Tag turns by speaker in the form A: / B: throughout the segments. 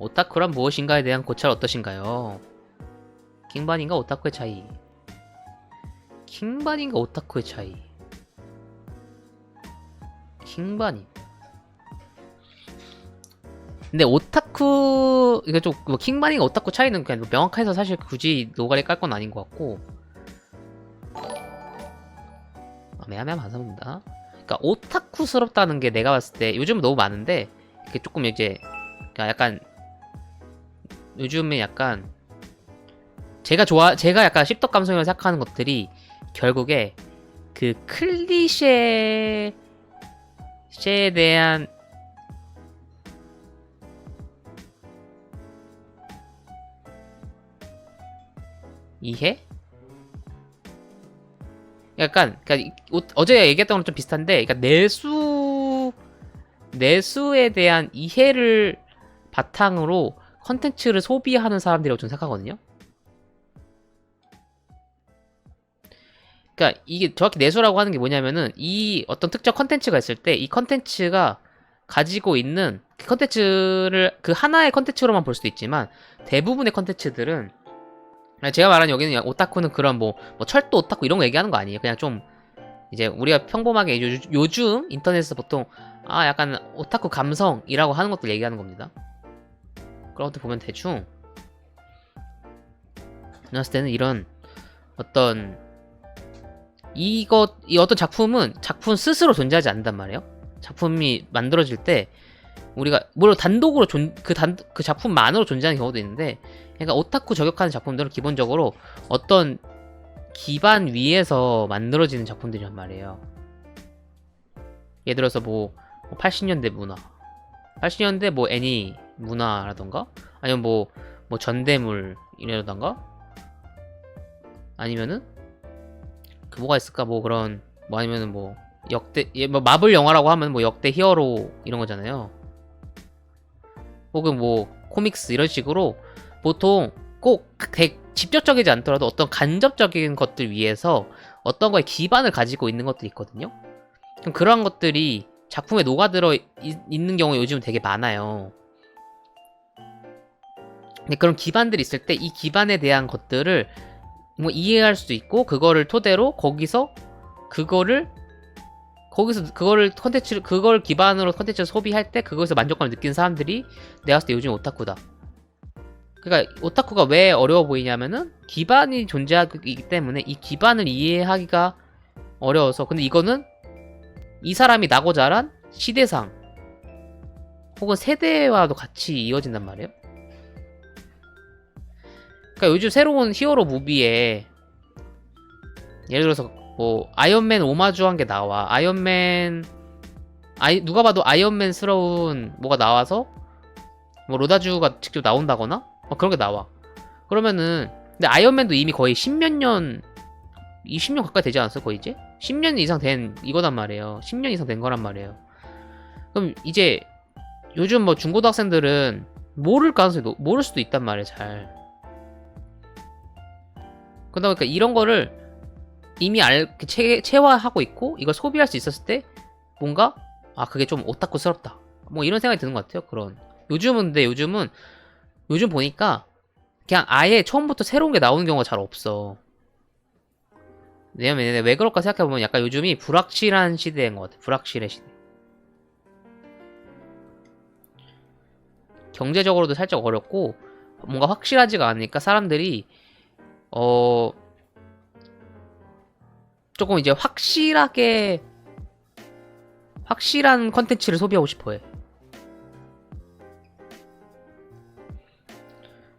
A: 오타쿠란 무엇인가에 대한 고찰 어떠신가요? 킹반인가 오타쿠의 차이. 킹반인가 오타쿠의 차이. 킹반인. 근데 오타쿠 이거 좀 뭐 킹반인가 오타쿠 차이는 그냥 뭐 명확해서 사실 굳이 노가리 깔 건 아닌 것 같고. 매하매하 반성입니다. 그러니까 오타쿠스럽다는 게 내가 봤을 때 요즘 너무 많은데 이게 조금 이제 그러니까 약간 요즘에 약간 제가 약간 씹덕 감성이라고 생각하는 것들이 결국에 그 클리셰에 대한 이해? 약간 그러니까 어제 얘기했던 거랑 좀 비슷한데, 그러니까 내수에 대한 이해를 바탕으로 컨텐츠를 소비하는 사람들이라고 저는 생각하거든요. 그러니까 이게 정확히 내수라고 하는 게 뭐냐면은 이 어떤 특정 컨텐츠가 있을 때 이 컨텐츠가 가지고 있는 그 컨텐츠를 그 하나의 컨텐츠로만 볼 수도 있지만 대부분의 컨텐츠들은 제가 말하는 여기는 오타쿠는 그런 뭐 철도 오타쿠 이런 거 얘기하는 거 아니에요. 그냥 좀 이제 우리가 평범하게 요즘 인터넷에서 보통 약간 오타쿠 감성이라고 하는 것들 얘기하는 겁니다. 그런 것들 보면 대충 봤을 때는 이런 어떤 이 어떤 작품은 작품 스스로 존재하지 않는단 말이에요. 작품이 만들어질 때 우리가 물론 단독으로 그 작품만으로 존재하는 경우도 있는데, 그러니까 오타쿠 저격하는 작품들은 기본적으로 어떤 기반 위에서 만들어지는 작품들이란 말이에요. 예를 들어서 뭐 80년대 문화, 80년대 뭐 애니 문화라던가, 아니면 뭐 전대물 이라던가, 아니면은 그 뭐가 있을까, 뭐 그런 뭐 아니면은 뭐 역대 뭐 마블 영화라고 하면 뭐 역대 히어로 이런 거잖아요. 혹은 뭐 코믹스 이런 식으로 보통 꼭 직접적이지 않더라도 어떤 간접적인 것들 위해서 어떤 거에 기반을 가지고 있는 것들이 있거든요. 그럼 그런 것들이 작품에 녹아들어 있는 경우 요즘 되게 많아요. 근데 그런 기반들이 있을 때 이 기반에 대한 것들을 뭐 이해할 수도 있고, 그거를 토대로 그거를 기반으로 컨텐츠를 소비할 때 그거에서 만족감을 느끼는 사람들이 내가 봤을 때 요즘 오타쿠다. 그러니까 오타쿠가 왜 어려워 보이냐면은 기반이 존재하기 때문에 이 기반을 이해하기가 어려워서. 근데 이거는 이 사람이 나고 자란 시대상 혹은 세대와도 같이 이어진단 말이에요. 그러니까 요즘 새로운 히어로 무비에 예를 들어서 뭐 아이언맨 오마주한 게 나와. 누가 봐도 아이언맨스러운 뭐가 나와서 뭐 로다주가 직접 나온다거나 그런 게 나와. 그러면은 근데 아이언맨도 이미 거의 20년 가까이 되지 않았어? 거의 이제 10년 이상 된 이거단 말이에요. 10년 이상 된 거란 말이에요. 그럼 이제 요즘 뭐 중고등학생들은 모를 수도 있단 말이에요. 잘. 그러다 보니까 이런 거를 이미 체화하고 있고 이걸 소비할 수 있었을 때 뭔가 그게 좀 오타쿠스럽다, 뭐 이런 생각이 드는 것 같아요. 그런 요즘 보니까 그냥 아예 처음부터 새로운 게 나오는 경우가 잘 없어. 왜냐면 왜 그럴까 생각해보면 약간 요즘이 불확실한 시대인 것 같아. 불확실의 시대. 경제적으로도 살짝 어렵고 뭔가 확실하지가 않으니까 사람들이 조금 이제 확실한 컨텐츠를 소비하고 싶어해.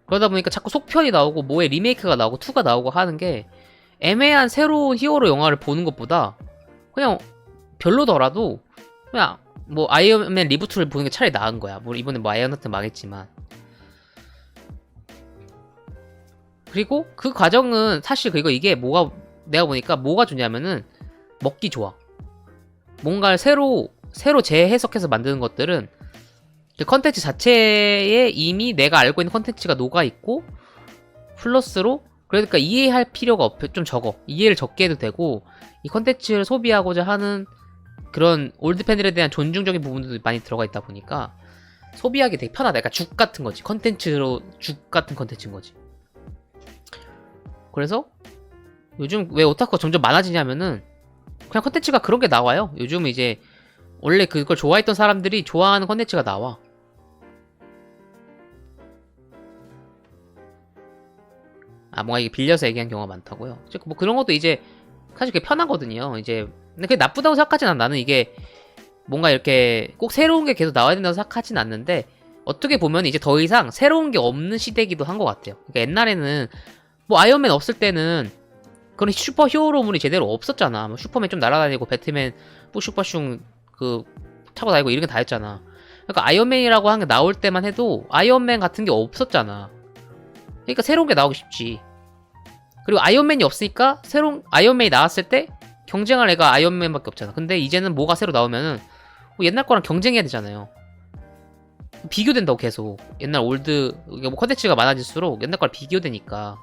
A: 그러다 보니까 자꾸 속편이 나오고 뭐에 리메이크가 나오고 2가 나오고 하는 게 애매한 새로운 히어로 영화를 보는 것보다 그냥 별로더라도 그냥 뭐 아이언맨 리부트를 보는 게 차라리 나은 거야. 뭐 이번에 뭐 아이언하트 망했지만. 그리고 그 과정은 사실 이게 내가 보니까 뭐가 좋냐면은 먹기 좋아. 뭔가를 새로 재해석해서 만드는 것들은 그 컨텐츠 자체에 이미 내가 알고 있는 컨텐츠가 녹아있고, 플러스로 그러니까 이해할 필요가 좀 적어. 이해를 적게 해도 되고, 이 컨텐츠를 소비하고자 하는 그런 올드 팬들에 대한 존중적인 부분들도 많이 들어가 있다 보니까 소비하기 되게 편하다. 약간 죽 같은 거지. 컨텐츠로 죽 같은 컨텐츠인 거지. 그래서 요즘 왜 오타쿠가 점점 많아지냐면은 그냥 컨텐츠가 그런 게 나와요. 요즘 이제 원래 그걸 좋아했던 사람들이 좋아하는 컨텐츠가 나와. 아, 뭔가 이게 빌려서 얘기한 경우가 많다고요. 뭐 그런 것도 이제 사실 그게 편하거든요. 이제 근데 그게 나쁘다고 생각하진 않아. 나는 이게 뭔가 이렇게 꼭 새로운 게 계속 나와야 된다고 생각하진 않는데 어떻게 보면 이제 더 이상 새로운 게 없는 시대이기도 한 것 같아요. 그러니까 옛날에는 뭐 아이언맨 없을 때는 그런 슈퍼 히어로물이 제대로 없었잖아. 뭐 슈퍼맨 좀 날아다니고 배트맨 뿌슈퍼슝 그 타고 다니고 이런 게 다 했잖아. 그러니까 아이언맨이라고 한 게 나올 때만 해도 아이언맨 같은 게 없었잖아. 그러니까 새로운 게 나오기 쉽지. 그리고 아이언맨이 없으니까 새로운 아이언맨이 나왔을 때 경쟁할 애가 아이언맨밖에 없잖아. 근데 이제는 뭐가 새로 나오면은 뭐 옛날 거랑 경쟁해야 되잖아요. 비교된다고 계속. 옛날 올드 뭐 컨텐츠가 많아질수록 옛날 거랑 비교되니까.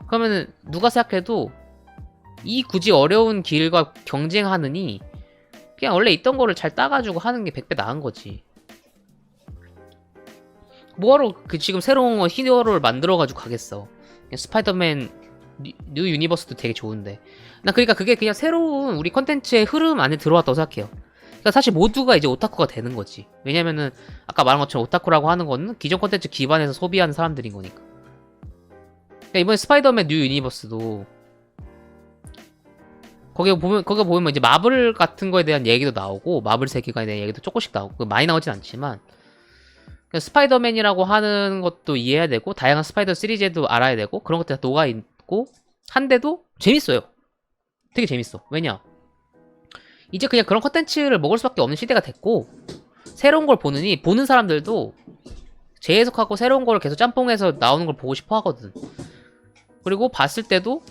A: 그러면은 누가 생각해도 이 굳이 어려운 길과 경쟁하느니 그냥 원래 있던 거를 잘 따가지고 하는 게 100배 나은 거지. 뭐하러 그 지금 새로운 히어로를 만들어가지고 가겠어. 스파이더맨 뉴 유니버스도 되게 좋은데. 나 그러니까 그게 그냥 새로운 우리 컨텐츠의 흐름 안에 들어왔다고 생각해요. 그러니까 사실 모두가 이제 오타쿠가 되는 거지. 왜냐면은 아까 말한 것처럼 오타쿠라고 하는 거는 기존 컨텐츠 기반에서 소비하는 사람들인 거니까. 그러니까 이번에 스파이더맨 뉴 유니버스도 거기 보면 이제 마블 같은 거에 대한 얘기도 나오고 마블 세계관에 대한 얘기도 조금씩 나오고 많이 나오진 않지만 스파이더맨이라고 하는 것도 이해해야 되고 다양한 스파이더 시리즈도 알아야 되고 그런 것들 다 녹아 있고 한데도 재밌어요. 되게 재밌어. 왜냐? 이제 그냥 그런 컨텐츠를 먹을 수밖에 없는 시대가 됐고 새로운 걸 보느니 보는 사람들도 재해석하고 새로운 걸 계속 짬뽕해서 나오는 걸 보고 싶어 하거든. 그리고 봤을 때도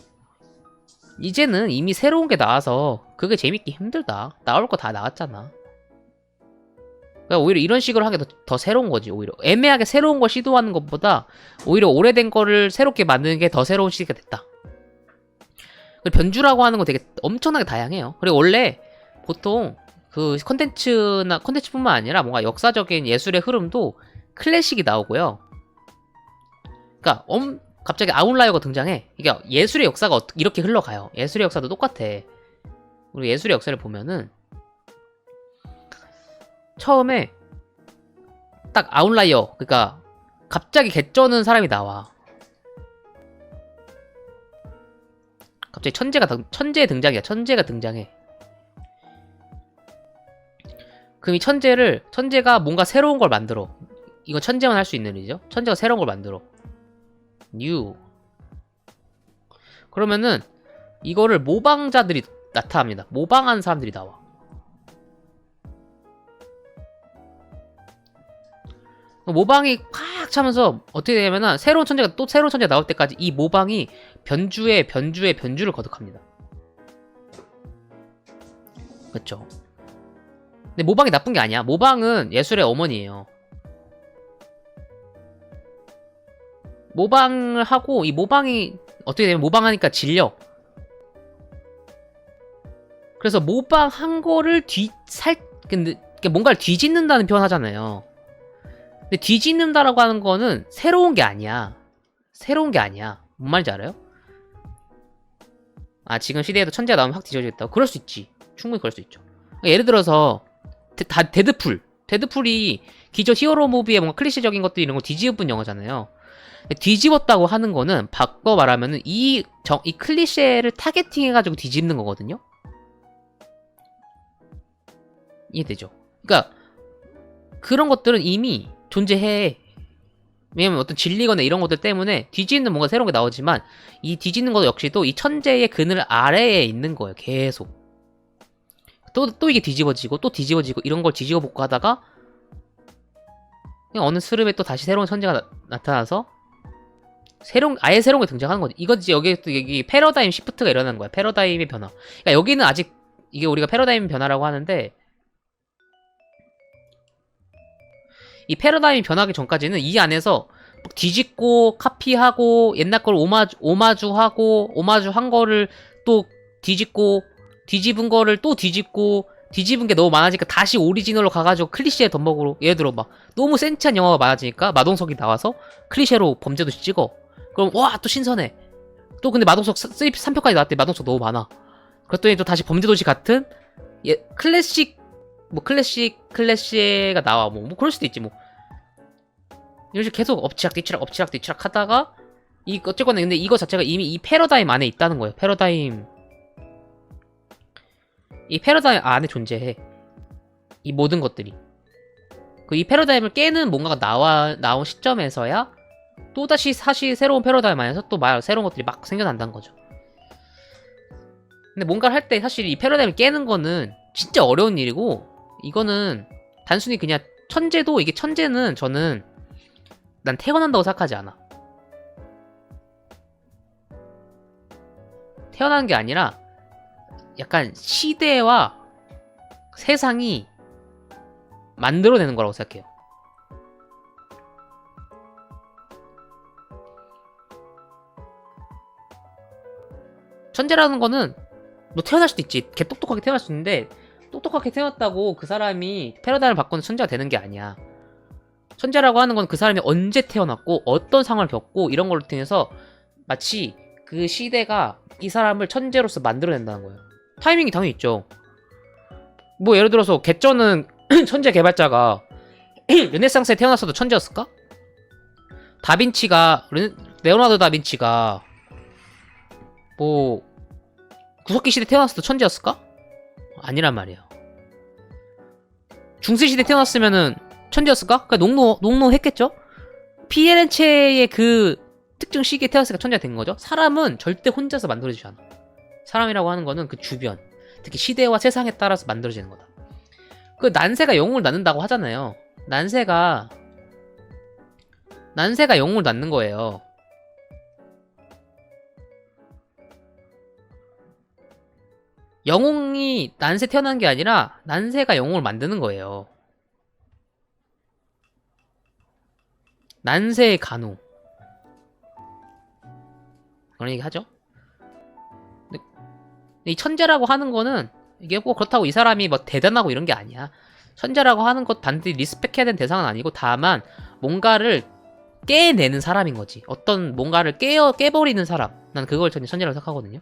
A: 이제는 이미 새로운 게 나와서 그게 재밌기 힘들다. 나올 거 다 나왔잖아. 그러니까 오히려 이런 식으로 하는 게 더 새로운 거지. 오히려 애매하게 새로운 걸 시도하는 것보다 오히려 오래된 거를 새롭게 만드는 게 더 새로운 시기가 됐다. 변주라고 하는 거 되게 엄청나게 다양해요. 그리고 원래 보통 그 컨텐츠뿐만 아니라 뭔가 역사적인 예술의 흐름도 클래식이 나오고요. 그러니까 갑자기 아웃라이어가 등장해. 그러니까 예술의 역사가 이렇게 흘러가요. 예술의 역사도 똑같아. 우리 예술의 역사를 보면은 처음에 딱 아웃라이어, 그러니까 갑자기 개쩌는 사람이 나와. 갑자기 천재의 등장이야. 천재가 등장해. 그럼 이 천재가 뭔가 새로운 걸 만들어. 이건 천재만 할 수 있는 일이죠. 천재가 새로운 걸 만들어. 뉴. 그러면은 이거를 모방자들이 나타납니다. 모방하는 사람들이 나와. 모방이 팍 차면서 어떻게 되냐면은 새로운 천재가 나올 때까지 이 모방이 변주를 거듭합니다. 그쵸? 근데 모방이 나쁜 게 아니야. 모방은 예술의 어머니예요. 모방을 하고 이 모방이 어떻게 되면 모방하니까 질려. 그래서 모방한 거를 근데 뭔가를 뒤집는다는 표현 하잖아요. 근데 뒤집는다라고 하는 거는 새로운 게 아니야. 새로운 게 아니야. 뭔 말인지 알아요? 아, 지금 시대에도 천재가 나오면 확 뒤집어지겠다고? 그럴 수 있지. 충분히 그럴 수 있죠. 예를 들어서 데드풀이 기존 히어로 무비의 뭔가 클리셰적인 것들 이런 거 뒤집은 영화잖아요. 뒤집었다고 하는 거는 바꿔 말하면은 이 클리셰를 타겟팅해가지고 뒤집는 거거든요. 이해되죠? 그러니까 그런 것들은 이미 존재해. 왜냐면 어떤 진리거나 이런 것들 때문에 뒤집는 뭔가 새로운 게 나오지만 이 뒤집는 것 역시도 이 천재의 그늘 아래에 있는 거예요. 계속. 또 이게 뒤집어지고 또 뒤집어지고 이런 걸 뒤집어보고 하다가 그냥 어느 스름에 또 다시 새로운 천재가 나타나서 아예 새로운 게 등장하는 거지. 이거지. 여기 패러다임 시프트가 일어나는 거야. 패러다임의 변화. 그러니까 여기는 아직 이게 우리가 패러다임 변화라고 하는데 이 패러다임이 변하기 전까지는 이 안에서 뒤집고 카피하고 옛날 걸 오마주하고 오마주한 거를 또 뒤집고 뒤집은 거를 또 뒤집고 뒤집은 게 너무 많아지니까 다시 오리지널로 가가지고 클리셰 덤벅으로 예를 들어 막 너무 센치한 영화가 많아지니까 마동석이 나와서 클리셰로 범죄도 찍어. 그럼 와 또 신선해. 또 근데 마동석 3편까지 나왔대. 마동석 너무 많아. 그랬더니 또 다시 범죄도시 같은 클래식 뭐 클래시가 나와. 뭐 그럴 수도 있지 뭐. 이런 식으로 계속 엎치락 뒤치락 하다가 어쨌거나 근데 이거 자체가 이미 이 패러다임 안에 있다는 거예요. 이 패러다임 안에 존재해. 이 모든 것들이. 이 패러다임을 깨는 뭔가가 나온 시점에서야 또다시 사실 새로운 패러다임 안에서 또 새로운 것들이 막 생겨난다는 거죠. 근데 뭔가를 할 때 사실 이 패러다임을 깨는 거는 진짜 어려운 일이고, 이거는 단순히 그냥 이게 천재는 저는 난 태어난다고 생각하지 않아. 태어나는 게 아니라 약간 시대와 세상이 만들어내는 거라고 생각해요. 천재라는 거는 뭐 태어날 수도 있지. 개 똑똑하게 태어날 수 있는데 똑똑하게 태어났다고 그 사람이 패러다임을 바꾸는 천재가 되는 게 아니야. 천재라고 하는 건 그 사람이 언제 태어났고 어떤 상황을 겪고 이런 걸로 통해서 마치 그 시대가 이 사람을 천재로서 만들어낸다는 거예요. 타이밍이 당연히 있죠. 뭐 예를 들어서 개쩌는 천재 개발자가 르네상스에 태어났어도 천재였을까? 레오나르도 다빈치가 뭐 구석기 시대 태어났어도 천재였을까? 아니란 말이에요. 중세 시대 태어났으면은 천재였을까? 그러니까 농노했겠죠? 피에렌체의 그 특정 시기에 태어났으니까 천재가 된 거죠. 사람은 절대 혼자서 만들어지지 않아. 사람이라고 하는 거는 그 주변, 특히 시대와 세상에 따라서 만들어지는 거다. 그 난세가 영웅을 낳는다고 하잖아요. 난세가 영웅을 낳는 거예요. 영웅이 난세 태어난 게 아니라 난세가 영웅을 만드는 거예요. 난세의 간호. 그런 얘기 하죠. 근데 이 천재라고 하는 거는 이게 꼭 그렇다고 이 사람이 뭐 대단하고 이런 게 아니야. 천재라고 하는 것 단지 리스펙해야 되는 대상은 아니고 다만 뭔가를 깨내는 사람인 거지. 어떤 뭔가를 깨버리는 사람. 난 그걸 전혀 천재라고 생각하거든요.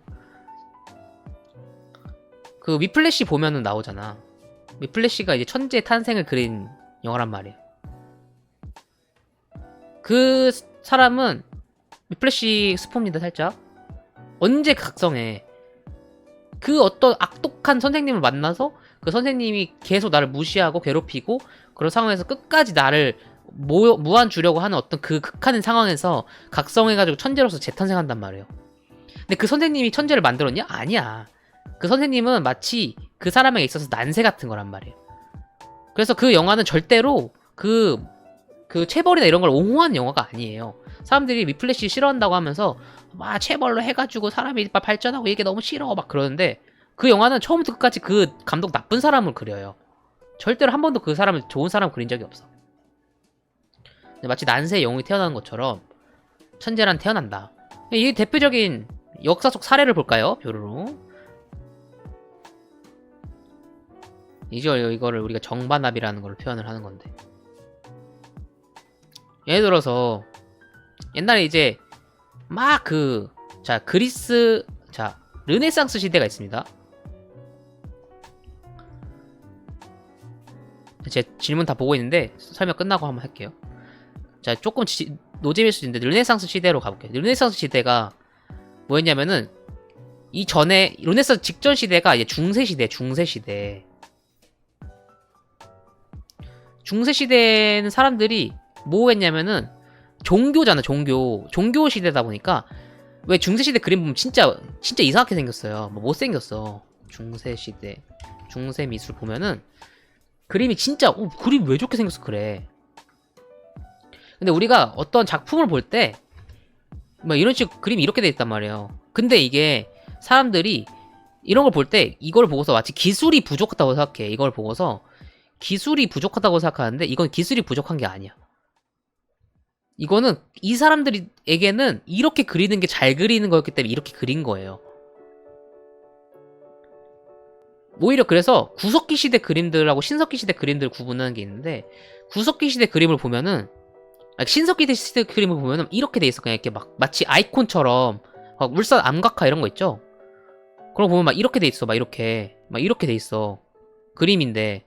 A: 그 위플래시 보면은 나오잖아. 위플래시가 이제 천재 탄생을 그린 영화란 말이에요. 그 사람은 위플래시 스포입니다 살짝. 언제 각성해. 그 어떤 악독한 선생님을 만나서 그 선생님이 계속 나를 무시하고 괴롭히고 그런 상황에서 끝까지 나를 무한 주려고 하는 어떤 그 극한의 상황에서 각성해가지고 천재로서 재탄생한단 말이에요. 근데 그 선생님이 천재를 만들었냐? 아니야. 그 선생님은 마치 그 사람에게 있어서 난세 같은 거란 말이에요. 그래서 그 영화는 절대로 그 체벌이나 이런 걸 옹호하는 영화가 아니에요. 사람들이 위플래시 싫어한다고 하면서 막 체벌로 해가지고 사람이 발전하고 이게 너무 싫어 막 그러는데 그 영화는 처음부터 끝까지 그 감독 나쁜 사람을 그려요. 절대로 한 번도 그 사람을 좋은 사람 그린 적이 없어. 마치 난세의 영웅이 태어나는 것처럼 천재란 태어난다. 이 대표적인 역사 속 사례를 볼까요? 뾰루루. 이거를 우리가 정반합이라는 걸 표현을 하는 건데. 예를 들어서 옛날에 이제 막 그리스 르네상스 시대가 있습니다. 제 질문 다 보고 있는데 설명 끝나고 한번 할게요. 자, 조금 노잼일 수도 있는데 르네상스 시대로 가볼게요. 르네상스 시대가 뭐였냐면은 이전에 르네상스 직전 시대가 이제 중세 시대. 중세 시대는 사람들이 뭐 했냐면은 종교잖아. 종교 시대다 보니까 왜 중세 시대 그림 보면 진짜 이상하게 생겼어요. 뭐 못생겼어. 중세 시대 중세 미술 보면은 그림이 진짜 그림 왜 좋게 생겼어 그래. 근데 우리가 어떤 작품을 볼 때 뭐 이런 식 그림이 이렇게 돼 있단 말이에요. 근데 이게 사람들이 이런 걸 볼 때 이걸 보고서 마치 기술이 부족하다고 생각해. 이걸 보고서 기술이 부족하다고 생각하는데 이건 기술이 부족한 게 아니야. 이거는 이 사람들에게는 이렇게 그리는 게 잘 그리는 거였기 때문에 이렇게 그린 거예요. 오히려 그래서 구석기 시대 그림들하고 신석기 시대 그림들 구분하는 게 있는데, 구석기 시대 그림을 보면은, 신석기 시대 그림을 보면은 이렇게 돼 있어. 그냥 이렇게 막 마치 아이콘처럼 막 울산 암각화 이런 거 있죠. 그런 거 보면 막 이렇게 돼 있어. 막 이렇게 돼 있어. 그림인데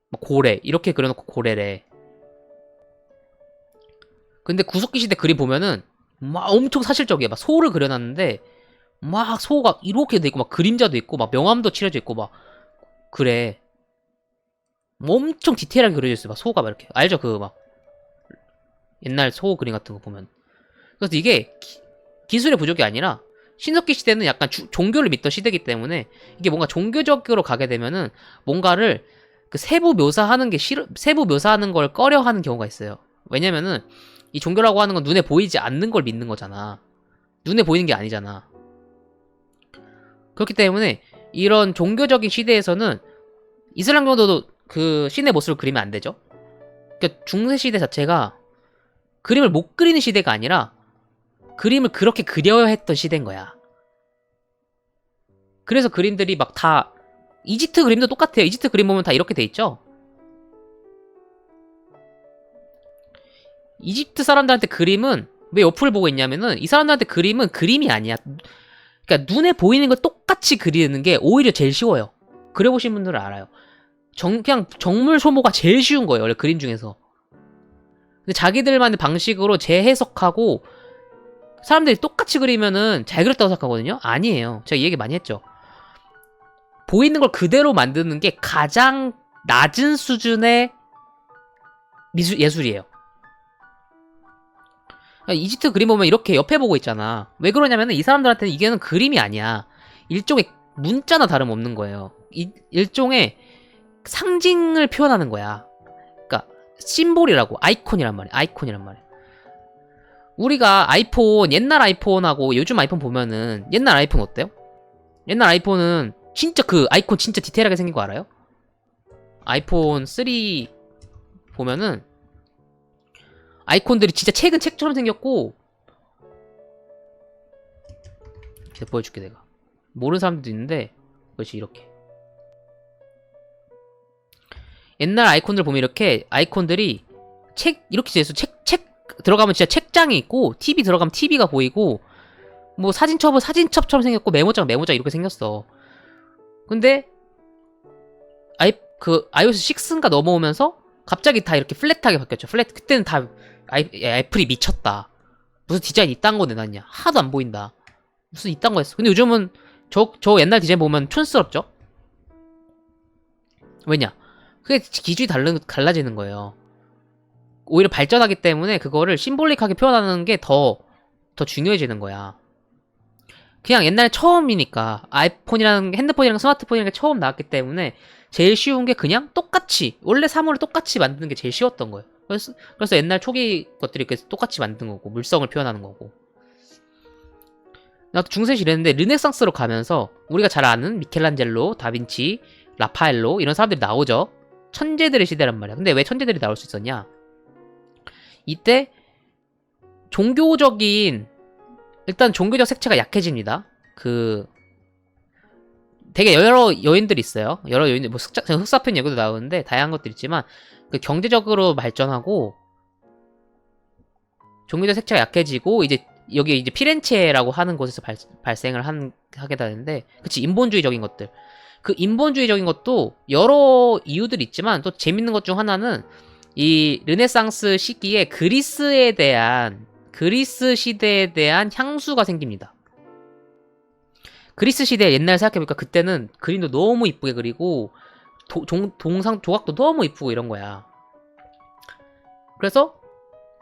A: 막 고래 이렇게 그려놓고 고래래. 근데 구석기 시대 그림 보면은 막 엄청 사실적이야. 막 소를 그려놨는데 막 소가 이렇게 돼 있고 막 그림자도 있고 막 명암도 칠해져 있고 막 그래. 뭐 엄청 디테일하게 그려져 있어. 막 소가 막 이렇게 알죠? 그 막 옛날 소 그림 같은 거 보면. 그래서 이게 기술의 부족이 아니라 신석기 시대는 약간 종교를 믿던 시대이기 때문에 이게 뭔가 종교적으로 가게 되면은 뭔가를 그 세부 묘사하는 게 세부 묘사하는 걸 꺼려하는 경우가 있어요. 왜냐면은 이 종교라고 하는 건 눈에 보이지 않는 걸 믿는 거잖아. 눈에 보이는 게 아니잖아. 그렇기 때문에 이런 종교적인 시대에서는 이슬람 정도도 그 신의 모습을 그리면 안 되죠. 그러니까 중세 시대 자체가 그림을 못 그리는 시대가 아니라 그림을 그렇게 그려야 했던 시대인 거야. 그래서 그림들이 막 다 이집트 그림도 똑같아요. 이집트 그림 보면 다 이렇게 돼 있죠. 이집트 사람들한테 그림은 왜 옆을 보고 있냐면은 이 사람들한테 그림은 그림이 아니야. 그러니까 눈에 보이는 걸 똑같이 그리는 게 오히려 제일 쉬워요. 그려보신 분들은 알아요. 그냥 정물 소모가 제일 쉬운 거예요. 원래 그림 중에서. 근데 자기들만의 방식으로 재해석하고 사람들이 똑같이 그리면은 잘 그렸다고 생각하거든요? 아니에요. 제가 이 얘기 많이 했죠. 보이는 걸 그대로 만드는 게 가장 낮은 수준의 예술이에요. 이집트 그림 보면 이렇게 옆에 보고 있잖아. 왜 그러냐면은 이 사람들한테는 이게는 그림이 아니야. 일종의 문자나 다름없는 거예요. 일종의 상징을 표현하는 거야. 그러니까 심볼이라고, 아이콘이란 말이야. 아이콘이란 말이야. 우리가 아이폰, 옛날 아이폰하고 요즘 아이폰 보면은 옛날 아이폰 어때요? 옛날 아이폰은 진짜 그 아이콘 진짜 디테일하게 생긴 거 알아요? 아이폰 3 보면은 아이콘들이 진짜 책은 책처럼 생겼고, 이렇게 보여줄게 내가. 모르는 사람들도 있는데 그렇지 이렇게. 옛날 아이콘들 보면 이렇게 아이콘들이 책 이렇게 돼있어. 책 들어가면 진짜 책장이 있고 TV 들어가면 TV가 보이고 뭐 사진첩은 사진첩처럼 생겼고 메모장 이렇게 생겼어. 근데 iOS 6인가 넘어오면서 갑자기 다 이렇게 플랫하게 바뀌었죠. 플랫. 그때는 다 애플이 미쳤다. 무슨 디자인 이딴 거 내놨냐. 하나도 안 보인다. 무슨 이딴 거 했어. 근데 요즘은 저 옛날 디자인 보면 촌스럽죠? 왜냐? 그게 기준이 달라지는 거예요. 오히려 발전하기 때문에 그거를 심볼릭하게 표현하는 게 더 중요해지는 거야. 그냥 옛날에 처음이니까 아이폰이랑 핸드폰이랑 스마트폰이랑 게 처음 나왔기 때문에 제일 쉬운 게 그냥 똑같이 원래 사물을 똑같이 만드는 게 제일 쉬웠던 거예요. 그래서 옛날 초기 것들이 이렇게 똑같이 만든 거고 물성을 표현하는 거고. 나도 중세시 이랬는데 르네상스로 가면서 우리가 잘 아는 미켈란젤로, 다빈치, 라파엘로 이런 사람들이 나오죠. 천재들의 시대란 말이야. 근데 왜 천재들이 나올 수 있었냐? 이때 일단 종교적 색채가 약해집니다. 되게 여러 요인들이 있어요. 여러 요인들, 뭐 흑사편 얘기도 나오는데 다양한 것들이 있지만 경제적으로 발전하고 종교적 색채가 약해지고 여기 이제 피렌체라고 하는 곳에서 발생을 하게 되는데, 그치, 인본주의적인 것들. 그 인본주의적인 것도 여러 이유들이 있지만 또 재밌는 것 중 하나는 이 르네상스 시기에 그리스 시대에 대한 향수가 생깁니다. 그리스 시대 옛날 생각해보니까 그때는 그림도 너무 이쁘게 그리고 조각도 너무 이쁘고 이런 거야. 그래서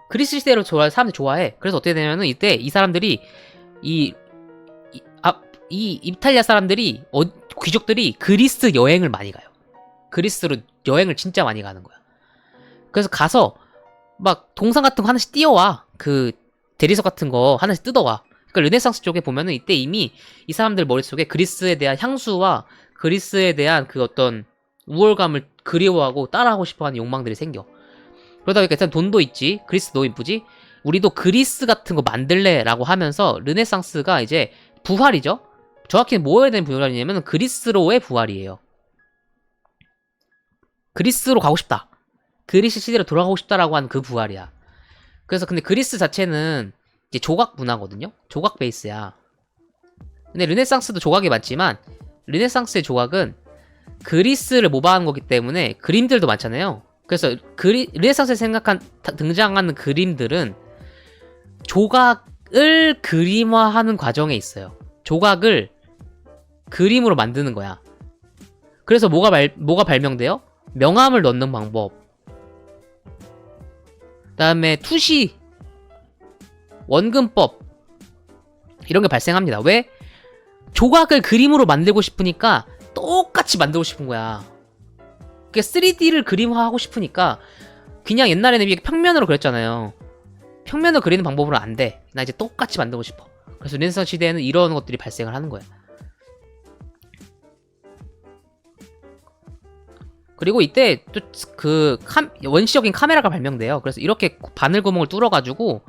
A: 그리스 시대로 사람들이 좋아해. 그래서 어떻게 되냐면은 이때 이 사람들이 이 이탈리아 사람들이 귀족들이 그리스 여행을 많이 가요. 그리스로 여행을 진짜 많이 가는 거야. 그래서 가서 막 동상 같은 거 하나씩 띄워와. 그 대리석 같은 거 하나씩 뜯어와. 그러니까 르네상스 쪽에 보면은 이때 이미 이 사람들 머릿속에 그리스에 대한 향수와 그리스에 대한 그 어떤 우월감을 그리워하고 따라하고 싶어하는 욕망들이 생겨. 그러다 보니까 일단 돈도 있지. 그리스 너무 이쁘지. 우리도 그리스 같은 거 만들래라고 하면서 르네상스가 이제 부활이죠. 정확히는 뭐에 대한 부활이냐면 그리스로의 부활이에요. 그리스로 가고 싶다. 그리스 시대로 돌아가고 싶다라고 하는 그 부활이야. 그래서 근데 그리스 자체는 이제 조각 문화거든요. 조각 베이스야. 근데 르네상스도 조각이 많지만 르네상스의 조각은 그리스를 모방한 거기 때문에 그림들도 많잖아요. 그래서 르네상스에 등장하는 그림들은 조각을 그림화하는 과정에 있어요. 조각을 그림으로 만드는 거야. 그래서 뭐가 발명돼요? 명암을 넣는 방법. 그다음에 투시, 원근법 이런 게 발생합니다. 왜? 조각을 그림으로 만들고 싶으니까 똑같이 만들고 싶은 거야. 그게 3D를 그림화하고 싶으니까 그냥 옛날에는 이게 평면으로 그렸잖아요. 평면으로 그리는 방법으로 안 돼. 나 이제 똑같이 만들고 싶어. 그래서 르네상스 시대에는 이런 것들이 발생을 하는 거야. 그리고 이때 또 그 원시적인 카메라가 발명돼요. 그래서 이렇게 바늘 구멍을 뚫어가지고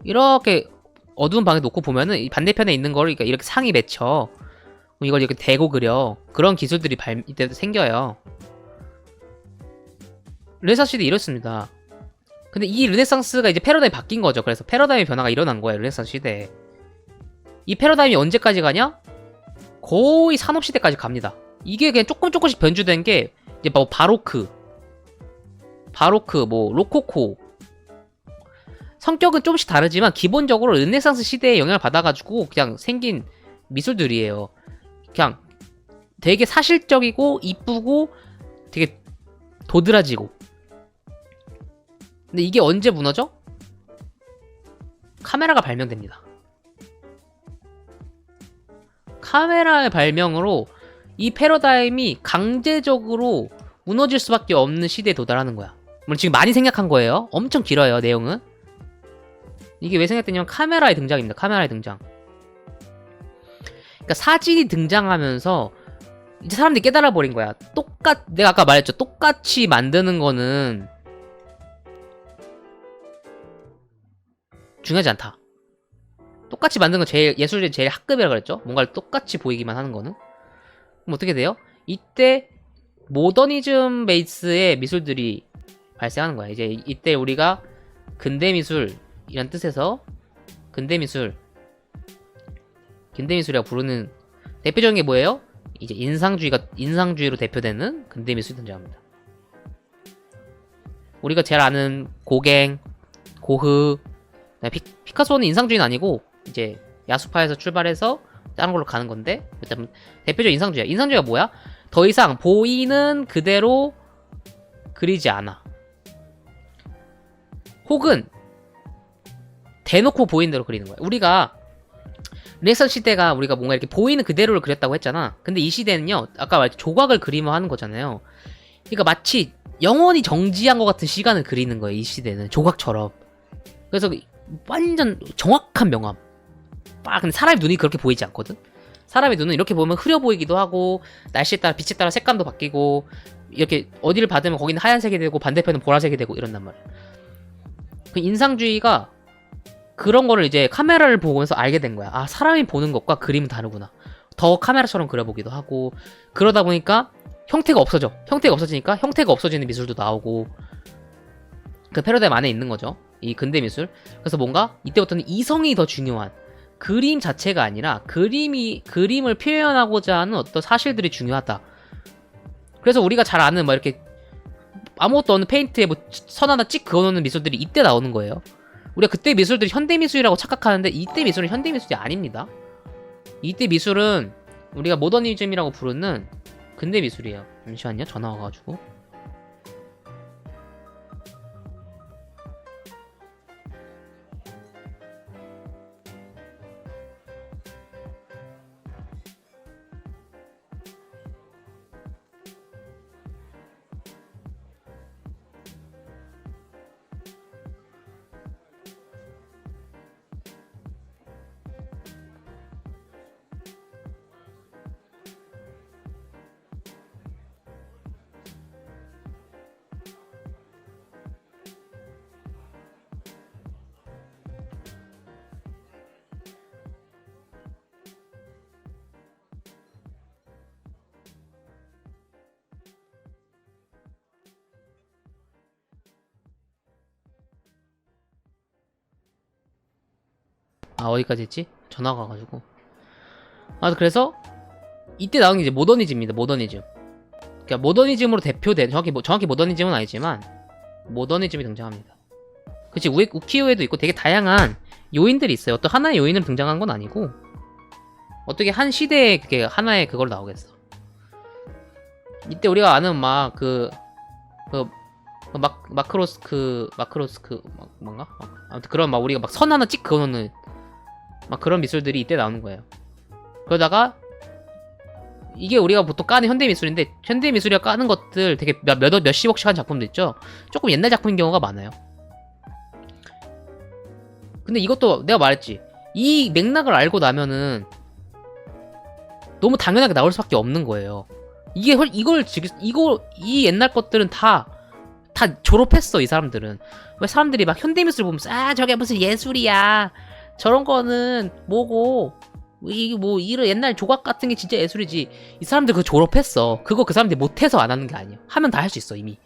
A: 이렇게 어두운 방에 놓고 보면은 이 반대편에 있는 거를 이렇게 상이 맺혀. 이걸 이렇게 대고 그려. 그런 기술들이 이때도 생겨요. 르네상스 시대 이렇습니다. 근데 이 르네상스가 이제 패러다임이 바뀐 거죠. 그래서 패러다임의 변화가 일어난 거예요. 르네상스 시대에. 이 패러다임이 언제까지 가냐? 거의 산업시대까지 갑니다. 이게 그냥 조금씩 변주된 게 이제 뭐 바로크, 뭐 로코코. 성격은 조금씩 다르지만 기본적으로 르네상스 시대에 영향을 받아가지고 그냥 생긴 미술들이에요. 그냥 되게 사실적이고 이쁘고 되게 도드라지고. 근데 이게 언제 무너져? 카메라가 발명됩니다. 카메라의 발명으로 이 패러다임이 강제적으로 무너질 수밖에 없는 시대에 도달하는 거야. 물론 지금 많이 생략한 거예요. 엄청 길어요, 내용은. 이게 왜 생략되냐면 카메라의 등장입니다. 카메라의 등장. 그러니까 사진이 등장하면서 이제 사람들이 깨달아버린 거야. 내가 아까 말했죠. 똑같이 만드는 거는 중요하지 않다. 똑같이 만드는 건 예술의 제일 학급이라 그랬죠. 뭔가를 똑같이 보이기만 하는 거는. 그럼 어떻게 돼요? 이때 모더니즘 베이스의 미술들이 발생하는 거야. 이제 이때 우리가 근대미술이란 뜻에서 근대미술이라고 부르는 대표적인 게 뭐예요? 이제 인상주의로 대표되는 근대미술이 등장합니다. 우리가 제일 아는 고갱, 고흐, 피카소는 인상주의는 아니고 이제 야수파에서 출발해서 다른 걸로 가는 건데 일단 대표적 인상주의야. 인상주의가 뭐야? 더 이상 보이는 그대로 그리지 않아. 혹은 대놓고 보이는 대로 그리는 거야. 우리가 르네상스 시대가 우리가 뭔가 이렇게 보이는 그대로를 그렸다고 했잖아. 근데 이 시대는요, 아까 말했죠, 조각을 그림화하는 거잖아요. 그러니까 마치 영원히 정지한 것 같은 시간을 그리는 거예요. 이 시대는 조각처럼. 그래서 완전 정확한 명암. 근데 사람의 눈이 그렇게 보이지 않거든. 사람의 눈은 이렇게 보면 흐려 보이기도 하고 날씨에 따라 빛에 따라 색감도 바뀌고 이렇게 어디를 받으면 거기는 하얀색이 되고 반대편은 보라색이 되고 이런단 말이야. 그 인상주의가 그런 거를 이제 카메라를 보면서 알게 된 거야. 아, 사람이 보는 것과 그림은 다르구나. 더 카메라처럼 그려보기도 하고 그러다 보니까 형태가 없어져. 형태가 없어지니까 형태가 없어지는 미술도 나오고 그 패러다임 안에 있는 거죠. 이 근대 미술. 그래서 뭔가 이때부터는 이성이 더 중요한 그림 자체가 아니라 그림을 표현하고자 하는 어떤 사실들이 중요하다. 그래서 우리가 잘 아는 뭐 이렇게 아무것도 없는 페인트에 뭐 선 하나 찍 그어놓는 미술들이 이때 나오는 거예요. 우리가 그때 미술들이 현대미술이라고 착각하는데 이때 미술은 현대미술이 아닙니다. 이때 미술은 우리가 모더니즘이라고 부르는 근대미술이에요. 잠시만요. 전화 와가지고. 아 어디까지 했지? 전화가 와가지고. 아 그래서 이때 나온 게 이제 모더니즘입니다. 모더니즘. 그러니까 모더니즘으로 대표된 정확히 모더니즘은 아니지만 모더니즘이 등장합니다. 그치 우키요에도 있고 되게 다양한 요인들이 있어요. 어떤 하나의 요인으로 등장한 건 아니고 어떻게 한 시대에 그게 하나의 그걸 나오겠어. 이때 우리가 아는 막 마크로스크 뭔가 아무튼 그런 막 우리가 막 선 하나 찍 그어놓는 막 그런 미술들이 이때 나오는 거예요. 그러다가 이게 우리가 보통 까는 현대 미술인데 현대 미술이라 까는 것들 되게 몇십억씩 한 작품도 있죠. 조금 옛날 작품인 경우가 많아요. 근데 이것도 내가 말했지. 이 맥락을 알고 나면은 너무 당연하게 나올 수밖에 없는 거예요. 이 옛날 것들은 다 졸업했어, 이 사람들은. 왜 사람들이 막 현대미술 보면서, 아, 저게 무슨 예술이야. 저런 거는 뭐고, 이런 옛날 조각 같은 게 진짜 예술이지. 이 사람들 그거 졸업했어. 그거 그 사람들이 못해서 안 하는 게 아니야. 하면 다 할 수 있어, 이미.